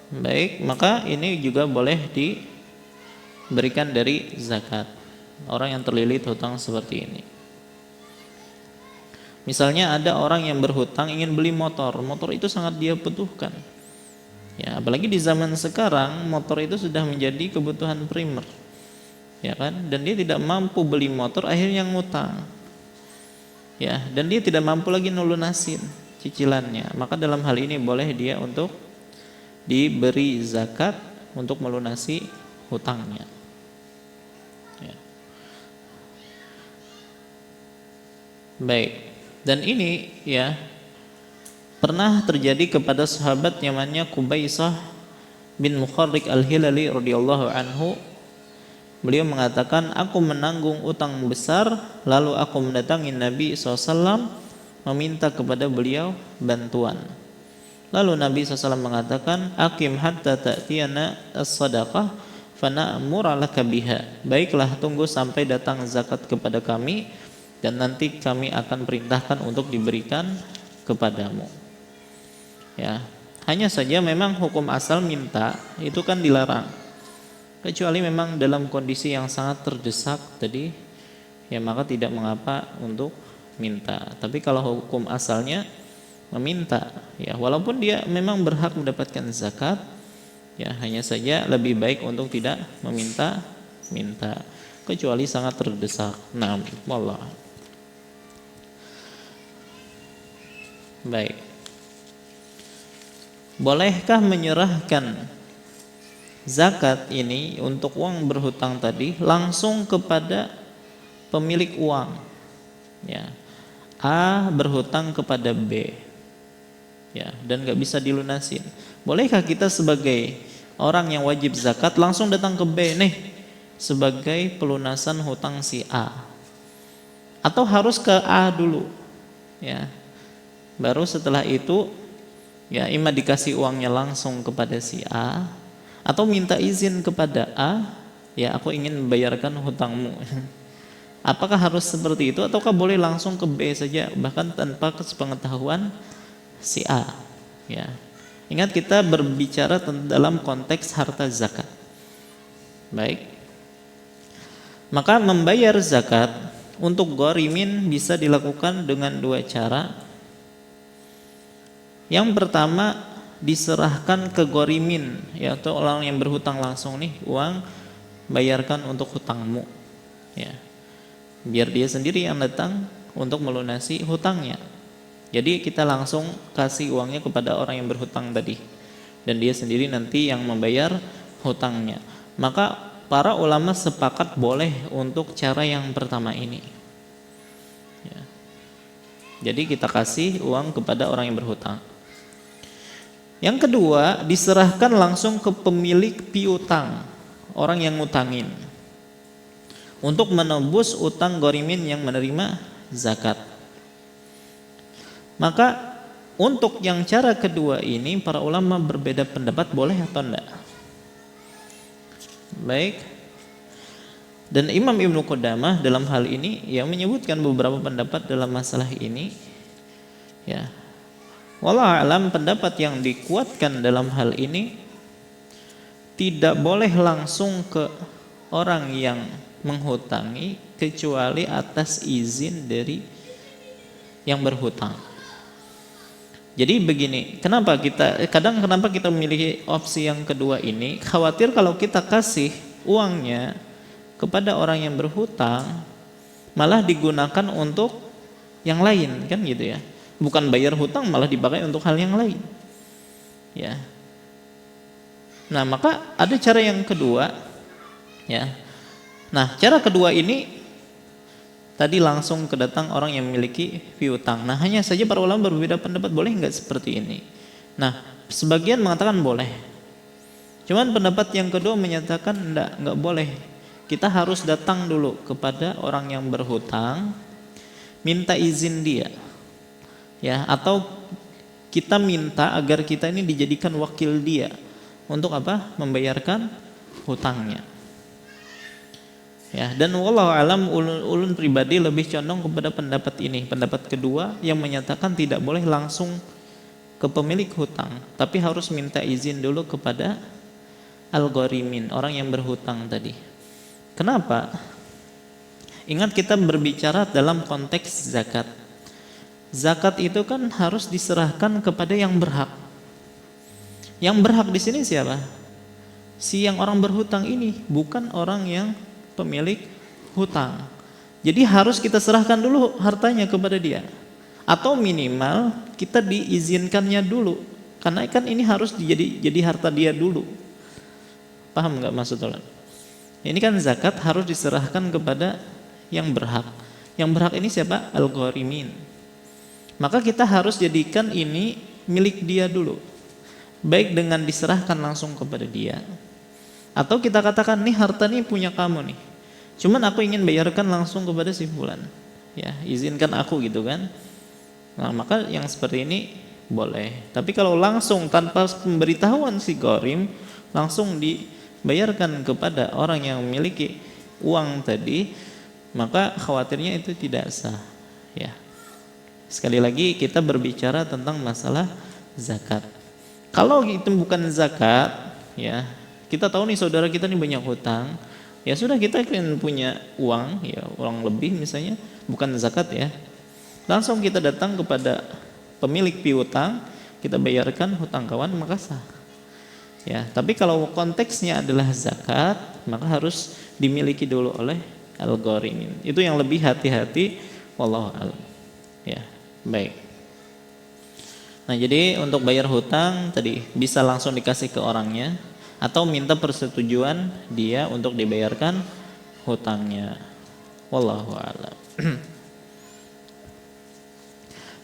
Baik, maka ini juga boleh diberikan dari zakat. Orang yang terlilit hutang seperti ini. Misalnya ada orang yang berhutang ingin beli motor itu sangat dia butuhkan. Ya, apalagi di zaman sekarang motor itu sudah menjadi kebutuhan primer. Ya kan? Dan dia tidak mampu beli motor, akhirnya ngutang. Ya, dan dia tidak mampu lagi nelunasin cicilannya. Maka dalam hal ini boleh dia untuk diberi zakat untuk melunasi hutangnya. Ya. Baik. Dan ini ya pernah terjadi kepada sahabat namanya Qubaisah bin Mukharrik al-Hilali radhiyallahu anhu. Beliau mengatakan, aku menanggung utang besar, lalu aku mendatangi Nabi SAW meminta kepada beliau bantuan. Lalu Nabi SAW mengatakan, akim hatta ta'tiyana as-sadaqah fana'mur laka biha. Baiklah, tunggu sampai datang zakat kepada kami dan nanti kami akan perintahkan untuk diberikan kepadamu. Ya, hanya saja memang hukum asal minta itu kan dilarang, kecuali memang dalam kondisi yang sangat terdesak tadi, ya maka tidak mengapa untuk minta. Tapi kalau hukum asalnya meminta, ya walaupun dia memang berhak mendapatkan zakat, ya hanya saja lebih baik untuk tidak meminta, kecuali sangat terdesak. Nah, wallah. Baik. Bolehkah menyerahkan zakat ini untuk uang berhutang tadi langsung kepada pemilik uang? Ya. A berhutang kepada B. Ya, dan nggak bisa dilunasin. Bolehkah kita sebagai orang yang wajib zakat langsung datang ke B nih sebagai pelunasan hutang si A? Atau harus ke A dulu? Ya. Baru setelah itu ya imma dikasih uangnya langsung kepada si A atau minta izin kepada A, ya aku ingin membayarkan hutangmu. Apakah harus seperti itu ataukah boleh langsung ke B saja bahkan tanpa sepengetahuan si A? Ya. Ingat kita berbicara dalam konteks harta zakat. Baik. Maka membayar zakat untuk gharimin bisa dilakukan dengan dua cara. Yang pertama, diserahkan ke gharimin, yaitu orang yang berhutang langsung nih, uang bayarkan untuk hutangmu. Ya. Biar dia sendiri yang datang untuk melunasi hutangnya. Jadi kita langsung kasih uangnya kepada orang yang berhutang tadi, dan dia sendiri nanti yang membayar hutangnya. Maka para ulama sepakat boleh untuk cara yang pertama ini. Ya. Jadi kita kasih uang kepada orang yang berhutang. Yang kedua, diserahkan langsung ke pemilik piutang, orang yang ngutangin, untuk menebus utang gharimin yang menerima zakat. Maka untuk yang cara kedua ini para ulama berbeda pendapat boleh atau enggak. Baik. Dan Imam Ibnu Qudamah dalam hal ini yang menyebutkan beberapa pendapat dalam masalah ini. Ya. Wallahu a'lam, pendapat yang dikuatkan dalam hal ini tidak boleh langsung ke orang yang menghutangi kecuali atas izin dari yang berhutang. Jadi begini, kenapa kita memiliki opsi yang kedua ini? Khawatir kalau kita kasih uangnya kepada orang yang berhutang malah digunakan untuk yang lain, kan gitu ya. Bukan bayar hutang malah dipakai untuk hal yang lain. Ya. Nah, maka ada cara yang kedua, ya. Nah, cara kedua ini tadi langsung kedatang orang yang memiliki piutang. Nah, hanya saja para ulama berbeda pendapat boleh enggak seperti ini. Nah, sebagian mengatakan boleh. Cuman pendapat yang kedua menyatakan enggak boleh. Kita harus datang dulu kepada orang yang berhutang, minta izin dia. Ya, atau kita minta agar kita ini dijadikan wakil dia untuk apa? Membayarkan hutangnya. Ya, dan wallahu alam ulun pribadi lebih condong kepada pendapat ini, pendapat kedua yang menyatakan tidak boleh langsung ke pemilik hutang, tapi harus minta izin dulu kepada al-gharimin, orang yang berhutang tadi. Kenapa? Ingat kita berbicara dalam konteks zakat. Zakat itu kan harus diserahkan kepada yang berhak. Yang berhak di sini siapa? Si yang orang berhutang ini, bukan orang yang pemilik hutang. Jadi harus kita serahkan dulu hartanya kepada dia. Atau minimal kita diizinkannya dulu. Karena kan ini harus jadi harta dia dulu. Paham nggak maksud Allah? Ini kan zakat harus diserahkan kepada yang berhak. Yang berhak ini siapa? Al-gharimin. Maka kita harus jadikan ini milik dia dulu. Baik dengan diserahkan langsung kepada dia, atau kita katakan nih harta nih punya kamu nih, cuman aku ingin bayarkan langsung kepada si fulan, ya izinkan aku gitu kan. Nah maka yang seperti ini boleh. Tapi kalau langsung tanpa pemberitahuan si gharim, langsung dibayarkan kepada orang yang memiliki uang tadi, maka khawatirnya itu tidak sah. Ya, sekali lagi kita berbicara tentang masalah zakat. Kalau itu bukan zakat, ya kita tahu nih saudara kita nih banyak hutang, ya sudah kita kan punya uang, ya uang lebih misalnya, bukan zakat ya, langsung kita datang kepada pemilik piutang, kita bayarkan hutang kawan, maka sah. Ya, tapi kalau konteksnya adalah zakat, maka harus dimiliki dulu oleh al-gharimin. Itu yang lebih hati-hati, wallahu a'lam. Ya, baik. Nah jadi untuk bayar hutang tadi bisa langsung dikasih ke orangnya atau minta persetujuan dia untuk dibayarkan hutangnya. Wallahu a'lam.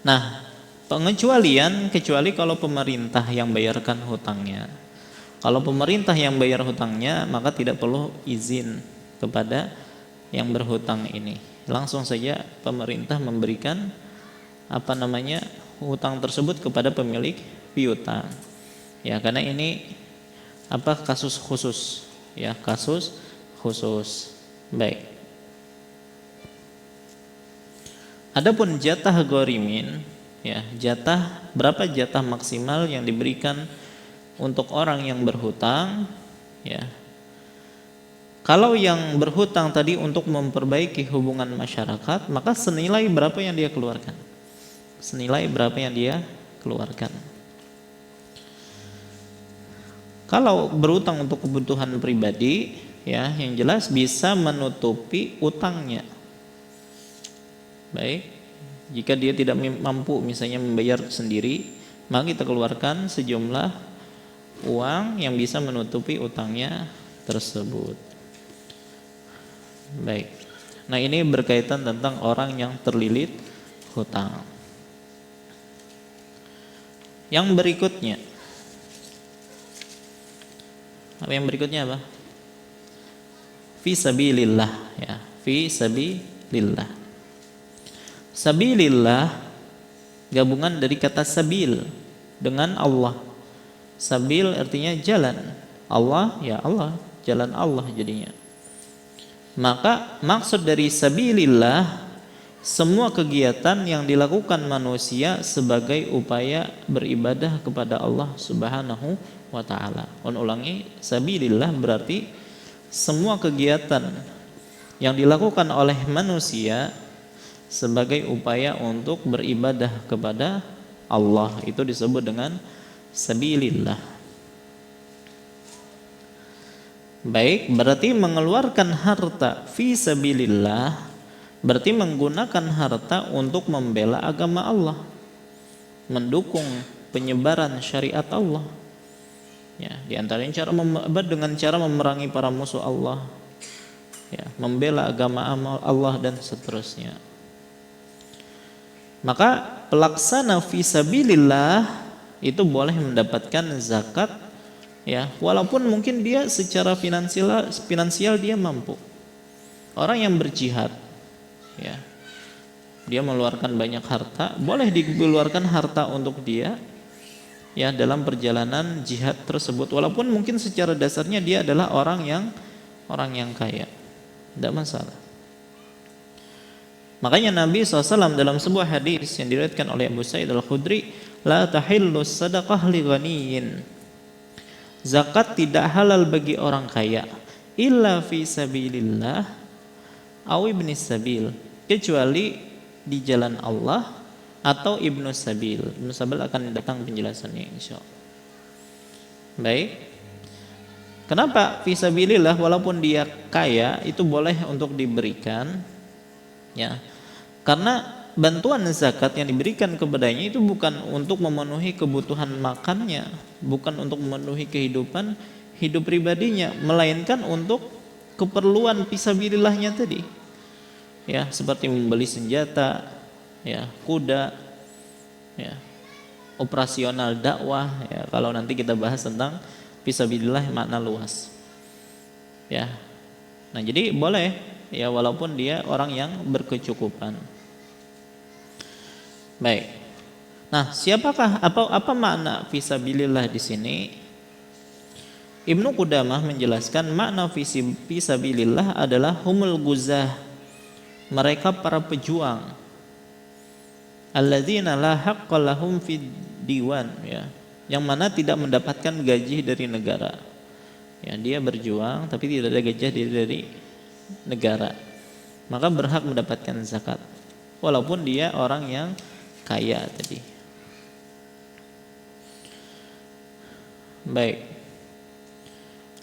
Nah, pengecualian kecuali kalau pemerintah yang bayarkan hutangnya. Kalau pemerintah yang bayar hutangnya maka tidak perlu izin kepada yang berhutang ini. Langsung saja pemerintah memberikan hutang tersebut kepada pemilik piutang. Ya, karena ini kasus khusus, ya, kasus khusus. Baik. Adapun jatah gharimin, ya, berapa jatah maksimal yang diberikan untuk orang yang berhutang, ya. Kalau yang berhutang tadi untuk memperbaiki hubungan masyarakat, maka senilai berapa yang dia keluarkan? Senilai berapa yang dia keluarkan. Kalau berutang untuk kebutuhan pribadi, ya, yang jelas bisa menutupi utangnya. Baik, jika dia tidak mampu misalnya membayar sendiri, maka kita keluarkan sejumlah uang yang bisa menutupi utangnya tersebut. Baik. Nah, ini berkaitan tentang orang yang terlilit hutang. Yang berikutnya, yang berikutnya apa? Fi sabilillah, ya, fi sabilillah. Sabilillah gabungan dari kata sabil dengan Allah. Sabil artinya jalan. Allah, ya Allah, jalan Allah jadinya. Maka maksud dari sabilillah semua kegiatan yang dilakukan manusia sebagai upaya beribadah kepada Allah Subhanahu wa taala. Ulangi, sabilillah berarti semua kegiatan yang dilakukan oleh manusia sebagai upaya untuk beribadah kepada Allah itu disebut dengan sabilillah. Baik, berarti mengeluarkan harta fi sabilillah berarti menggunakan harta untuk membela agama Allah, mendukung penyebaran syariat Allah. Ya, di antaranya dengan cara memerangi para musuh Allah, ya, membela agama Allah dan seterusnya. Maka pelaksana fisabilillah itu boleh mendapatkan zakat, ya, walaupun mungkin dia secara finansial dia mampu. Orang yang berjihad, ya, dia mengeluarkan banyak harta, boleh dikeluarkan harta untuk dia ya dalam perjalanan jihad tersebut, walaupun mungkin secara dasarnya dia adalah orang yang kaya, tidak masalah. Makanya Nabi SAW dalam sebuah hadis yang diriwayatkan oleh Abu Sa'id Al-Khudri, la tahillu sadaqah li ghaniyin, zakat tidak halal bagi orang kaya, illa fi sabilillah aw ibnis sabil, kecuali di jalan Allah atau ibnu sabil. Ibnu sabil akan datang penjelasannya insyaallah. Baik. Kenapa fi sabilillah walaupun dia kaya itu boleh untuk diberikan? Ya. Karena bantuan zakat yang diberikan kepadanya itu bukan untuk memenuhi kebutuhan makannya, bukan untuk memenuhi kehidupan hidup pribadinya, melainkan untuk keperluan fisabilillahnya tadi. Ya, seperti membeli senjata, ya, kuda, ya, operasional dakwah, ya, kalau nanti kita bahas tentang fisabilillah makna luas. Ya. Nah, jadi boleh ya walaupun dia orang yang berkecukupan. Baik. Nah, siapakah apa makna fisabilillah di sini? Ibnu Qudamah menjelaskan makna fisabilillah adalah humul guzah, mereka para pejuang. Alladzina la haqqa lahum fid diwan, ya, yang mana tidak mendapatkan gaji dari negara. Ya, dia berjuang tapi tidak ada gaji dari negara, maka berhak mendapatkan zakat walaupun dia orang yang kaya tadi. Baik.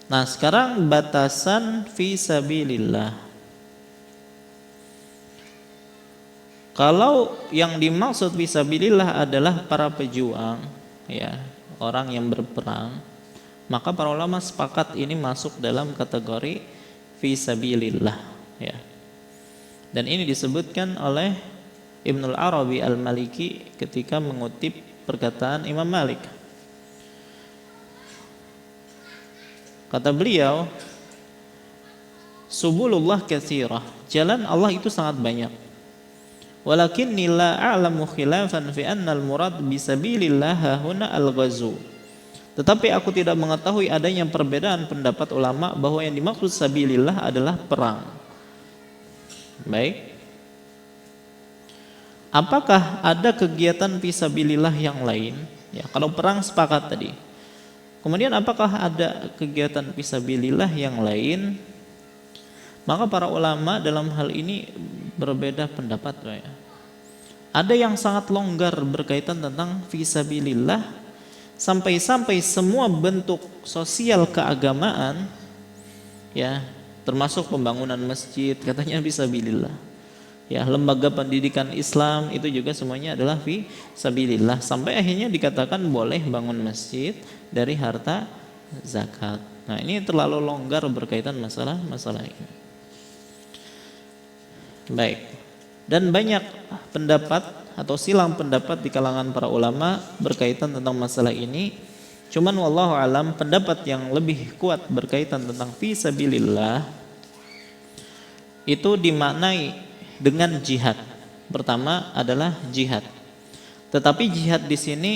Nah, sekarang batasan fisabilillah. Kalau yang dimaksud fisabilillah adalah para pejuang, ya, orang yang berperang, maka para ulama sepakat ini masuk dalam kategori fisabilillah, ya. Dan ini disebutkan oleh Ibnul Arabi Al-Maliki ketika mengutip perkataan Imam Malik. Kata beliau, subulullah katsirah, jalan Allah itu sangat banyak. Walakinni la a'lamu khilafan fi anna al-murad bisabilillah huna al-ghazu. Tetapi aku tidak mengetahui adanya perbedaan pendapat ulama bahwa yang dimaksud sabilillah adalah perang. Baik. Apakah ada kegiatan fisabilillah yang lain? Ya, kalau perang sepakat tadi. Kemudian apakah ada kegiatan fisabilillah yang lain? Maka para ulama dalam hal ini berbeda pendapat, ya. Ada yang sangat longgar berkaitan tentang fisabilillah, sampai-sampai semua bentuk sosial keagamaan, ya, termasuk pembangunan masjid katanya fisabilillah. Ya, lembaga pendidikan Islam itu juga semuanya adalah fisabilillah, sampai akhirnya dikatakan boleh bangun masjid dari harta zakat. Nah, ini terlalu longgar berkaitan masalah ini. Baik. Dan banyak pendapat atau silang pendapat di kalangan para ulama berkaitan tentang masalah ini. Cuman wallahu alam pendapat yang lebih kuat berkaitan tentang fisabilillah itu dimaknai dengan jihad. Pertama adalah jihad. Tetapi jihad di sini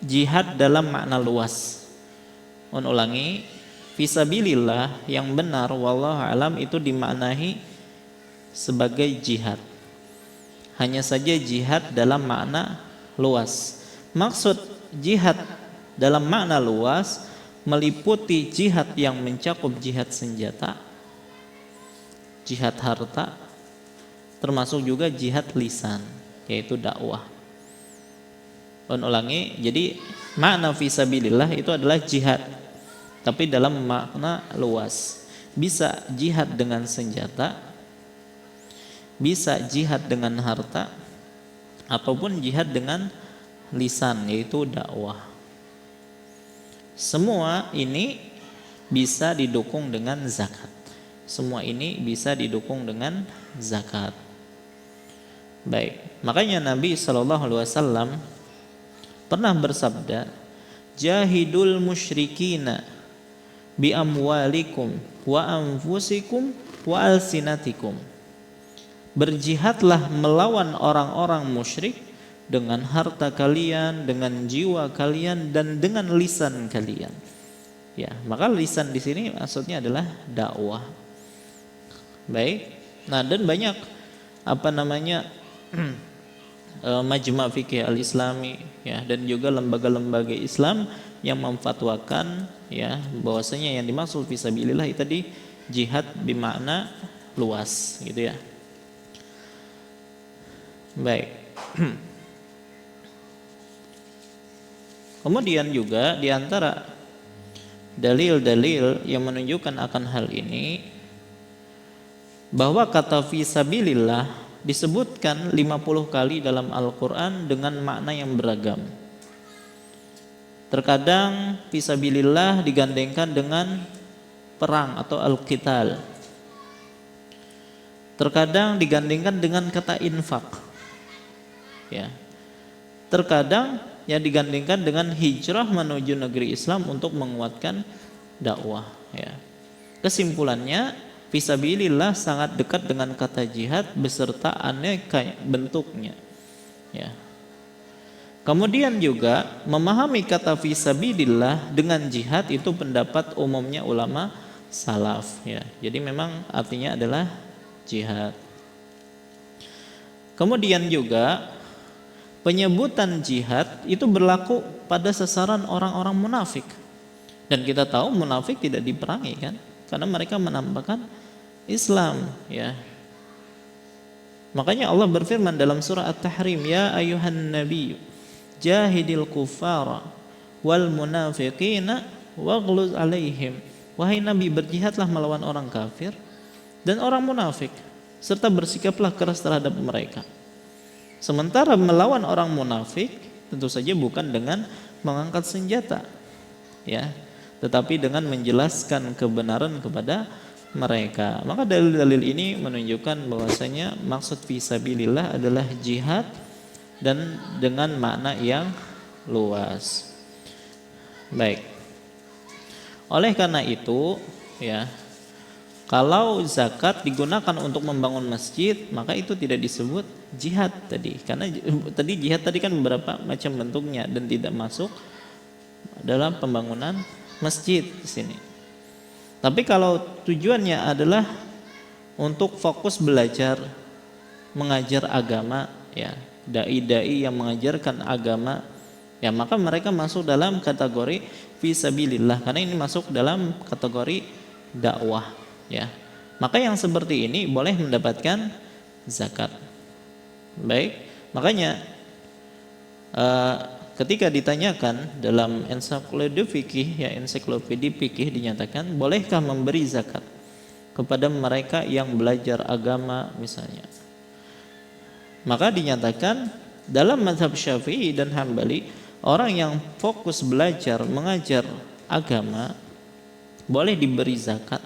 jihad dalam makna luas. Ulangi, fisabilillah yang benar wallahu alam itu dimaknai sebagai jihad. Hanya saja jihad dalam makna luas. Maksud jihad dalam makna luas meliputi jihad yang mencakup jihad senjata, jihad harta, termasuk juga jihad lisan, yaitu dakwah. Ulangi, jadi makna fisabilillah itu adalah jihad, tapi dalam makna luas. Bisa jihad dengan senjata, bisa jihad dengan harta, ataupun jihad dengan lisan, yaitu dakwah. Semua ini bisa didukung dengan zakat. Semua ini bisa didukung dengan zakat. Baik, makanya Nabi SAW pernah bersabda, jahidul musyrikina bi amwalikum wa anfusikum wa alsinatikum. Berjihadlah melawan orang-orang musyrik dengan harta kalian, dengan jiwa kalian, dan dengan lisan kalian. Ya, maka lisan di sini maksudnya adalah dakwah. Baik. Nah, dan banyak majma' fikih al-Islami ya, dan juga lembaga-lembaga Islam yang memfatwakan ya bahwasanya yang dimaksud fisabilillah itu tadi jihad bermakna luas gitu ya. Baik. Kemudian juga di antara dalil-dalil yang menunjukkan akan hal ini bahwa kata fisabilillah disebutkan 50 kali dalam Al-Quran dengan makna yang beragam. Terkadang fisabilillah digandengkan dengan perang atau al-qital. Terkadang digandengkan dengan kata infak. Ya. Terkadang yang digandengkan dengan hijrah menuju negeri Islam untuk menguatkan dakwah ya. Kesimpulannya, fisabilillah sangat dekat dengan kata jihad beserta aneka bentuknya ya. Kemudian juga memahami kata fisabilillah dengan jihad itu pendapat umumnya ulama salaf ya. Jadi memang artinya adalah jihad. Kemudian juga penyebutan jihad itu berlaku pada sasaran orang-orang munafik. Dan kita tahu munafik tidak diperangi kan? Karena mereka menampakkan Islam ya. Makanya Allah berfirman dalam surah At-Tahrim, ya ayuhan nabiy jahidil kuffara wal munafiqina waghluz alaihim. Wahai Nabi, berjihadlah melawan orang kafir dan orang munafik serta bersikaplah keras terhadap mereka. Sementara melawan orang munafik tentu saja bukan dengan mengangkat senjata ya, tetapi dengan menjelaskan kebenaran kepada mereka. Maka dalil-dalil ini menunjukkan bahwasanya maksud fisabilillah adalah jihad dan dengan makna yang luas. Baik. Oleh karena itu ya, kalau zakat digunakan untuk membangun masjid, maka itu tidak disebut jihad tadi. Karena tadi jihad tadi kan beberapa macam bentuknya dan tidak masuk dalam pembangunan masjid di sini. Tapi kalau tujuannya adalah untuk fokus belajar, mengajar agama ya, dai-dai yang mengajarkan agama ya, maka mereka masuk dalam kategori fisabilillah karena ini masuk dalam kategori dakwah ya. Maka yang seperti ini boleh mendapatkan zakat. Baik, makanya ketika ditanyakan dalam ensiklopedia fikih dinyatakan bolehkah memberi zakat kepada mereka yang belajar agama misalnya. Maka dinyatakan dalam mazhab Syafi'i dan Hambali, orang yang fokus belajar mengajar agama boleh diberi zakat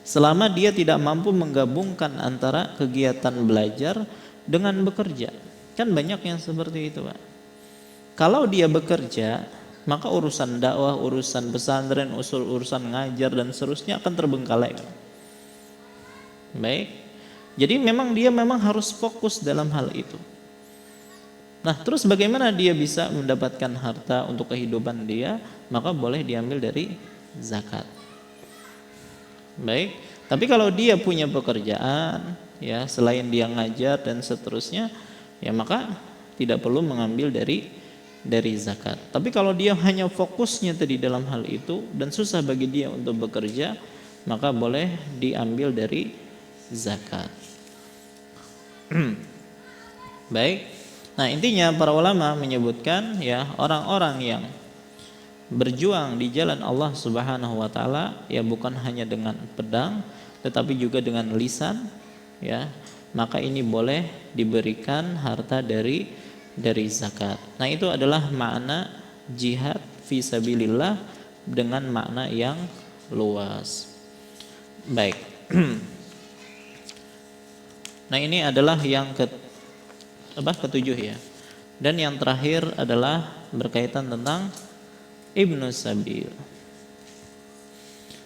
selama dia tidak mampu menggabungkan antara kegiatan belajar dengan bekerja. Kan banyak yang seperti itu, Pak. Kalau dia bekerja, maka urusan dakwah, urusan pesantren, urusan ngajar dan seterusnya akan terbengkalai. Baik. Jadi memang dia harus fokus dalam hal itu. Nah, terus bagaimana dia bisa mendapatkan harta untuk kehidupan dia? Maka boleh diambil dari zakat. Baik, tapi kalau dia punya pekerjaan ya selain dia ngajar dan seterusnya ya maka tidak perlu mengambil dari zakat. Tapi kalau dia hanya fokusnya tadi dalam hal itu dan susah bagi dia untuk bekerja, maka boleh diambil dari zakat. Baik. Nah, intinya para ulama menyebutkan ya orang-orang yang berjuang di jalan Allah Subhanahu wa taala ya bukan hanya dengan pedang tetapi juga dengan lisan ya, maka ini boleh diberikan harta dari zakat. Nah, itu adalah makna jihad fisabilillah dengan makna yang luas. Baik. Nah, ini adalah yang ketujuh ya. Dan yang terakhir adalah berkaitan tentang Ibnu Sabil.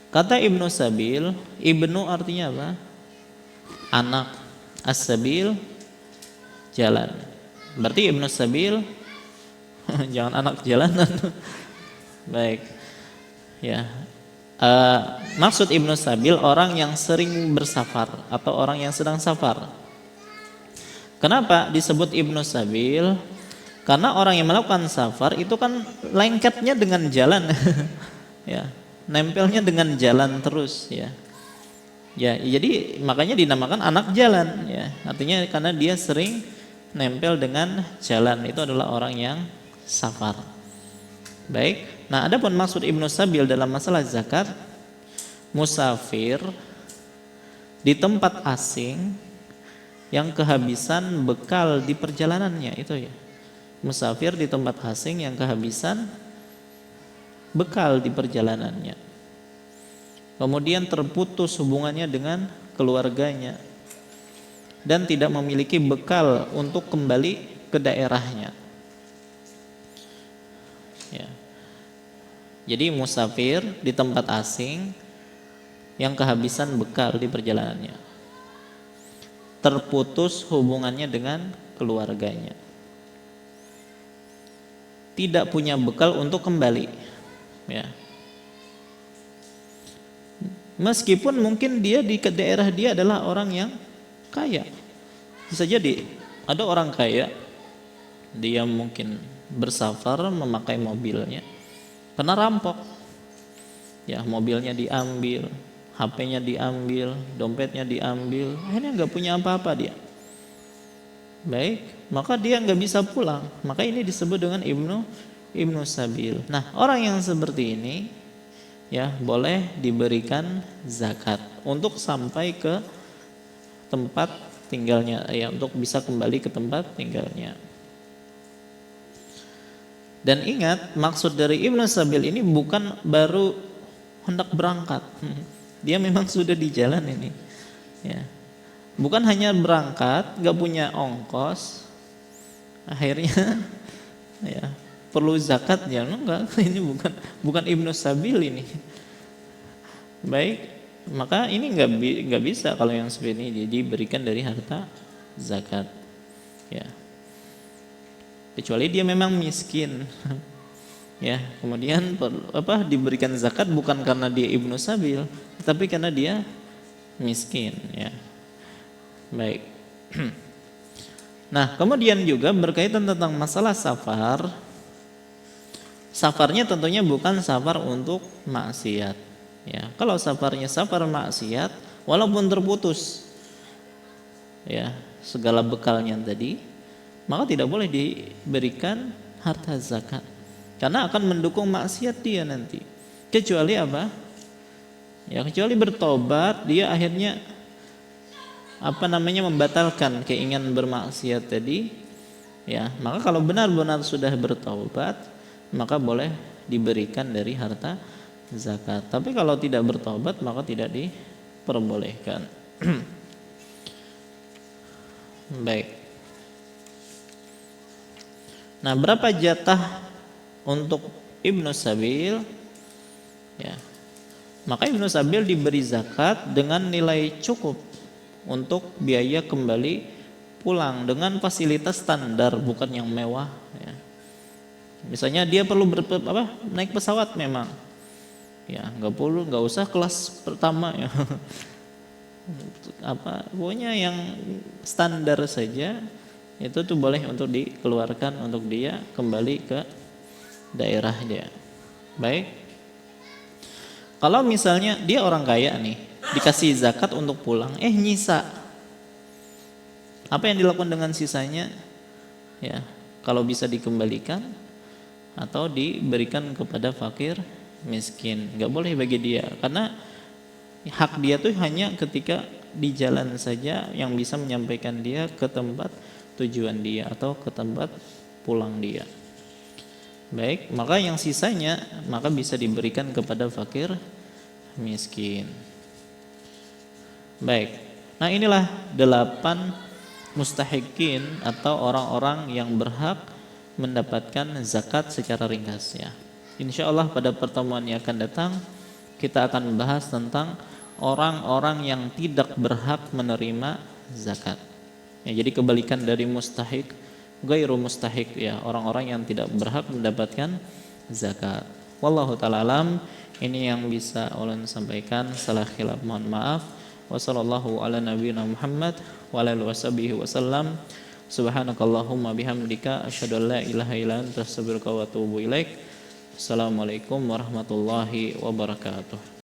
Kata Ibnu Sabil, Ibnu artinya apa? Anak, As-Sabil jalan. Berarti Ibnu Sabil jangan anak jalanan. Baik. Ya. Maksud Ibnu Sabil orang yang sering bersafar atau orang yang sedang safar. Kenapa disebut Ibnu Sabil? Karena orang yang melakukan safar itu kan lengketnya dengan jalan. Ya, nempelnya dengan jalan terus ya. Ya, jadi makanya dinamakan anak jalan ya. Artinya karena dia sering nempel dengan jalan, itu adalah orang yang safar. Baik. Nah, adapun maksud Ibnu Sabil dalam masalah zakat, musafir di tempat asing yang kehabisan bekal di perjalanannya, itu ya. Musafir di tempat asing yang kehabisan bekal di perjalanannya. Kemudian terputus hubungannya dengan keluarganya dan tidak memiliki bekal untuk kembali ke daerahnya. Ya. Jadi musafir di tempat asing yang kehabisan bekal di perjalanannya, terputus hubungannya dengan keluarganya, tidak punya bekal untuk kembali, ya. Meskipun mungkin dia di daerah dia adalah orang yang kaya, bisa jadi ada orang kaya, dia mungkin bersafar memakai mobilnya, kena rampok, ya mobilnya diambil, HP-nya diambil, dompetnya diambil, akhirnya nggak punya apa-apa dia. Baik, maka dia nggak bisa pulang, maka ini disebut dengan Ibnu Sabil. Nah, orang yang seperti ini ya boleh diberikan zakat untuk sampai ke tempat tinggalnya, ya untuk bisa kembali ke tempat tinggalnya. Dan ingat, maksud dari Ibnu Sabil ini bukan baru hendak berangkat. Dia memang sudah di jalan ini. Ya. Bukan hanya berangkat, gak punya ongkos, akhirnya ya perlu zakat ya, enggak. Ini bukan Ibnu Sabil ini. Baik, maka ini nggak bisa kalau yang seperti ini diberikan dari harta zakat. Ya. Kecuali dia memang miskin. Ya, kemudian diberikan zakat bukan karena dia Ibnu Sabil, tapi karena dia miskin, ya. Baik. Nah, kemudian juga berkaitan tentang masalah safar. Safarnya tentunya bukan safar untuk maksiat. Ya, kalau safarnya safar maksiat, walaupun terputus ya segala bekalnya tadi, maka tidak boleh diberikan harta zakat karena akan mendukung maksiat dia nanti. Kecuali apa? Ya, kecuali bertobat, dia akhirnya membatalkan keinginan bermaksiat tadi. Ya, maka kalau benar-benar sudah bertobat, maka boleh diberikan dari harta zakat. Tapi kalau tidak bertobat, maka tidak diperbolehkan. Baik. Nah, berapa jatah untuk Ibnu Sabil? Ya. Maka Ibnu Sabil diberi zakat dengan nilai cukup untuk biaya kembali pulang dengan fasilitas standar, bukan yang mewah. Ya. Misalnya dia perlu naik pesawat memang, ya nggak usah kelas pertama ya. Pokoknya yang standar saja. Itu tuh boleh untuk dikeluarkan untuk dia kembali ke daerah dia. Baik. Kalau misalnya dia orang kaya nih, dikasih zakat untuk pulang, nyisa. Apa yang dilakukan dengan sisanya? Ya, kalau bisa dikembalikan atau diberikan kepada fakir miskin. Enggak boleh bagi dia karena hak dia tuh hanya ketika di jalan saja yang bisa menyampaikan dia ke tempat tujuan dia atau ke tempat pulang dia. Baik, maka yang sisanya maka bisa diberikan kepada fakir miskin. Baik. Nah, inilah 8 mustahikin atau orang-orang yang berhak mendapatkan zakat secara ringkas ya. Insyaallah pada pertemuan yang akan datang kita akan membahas tentang orang-orang yang tidak berhak menerima zakat. Ya, jadi kebalikan dari mustahik. ghairu mustahiq, ya, orang-orang yang tidak berhak mendapatkan zakat. Wallahu taala alam. Ini yang bisa ulun sampaikan. Salah khilaf mohon maaf. Wassallallahu ala nabiyina Muhammad wa ala alihi washabihi wasallam. Subhanakallahumma bihamdika asyhadu an la ilaha illa anta astaghfiruka wa atubu ilaik. Assalamualaikum warahmatullahi wabarakatuh.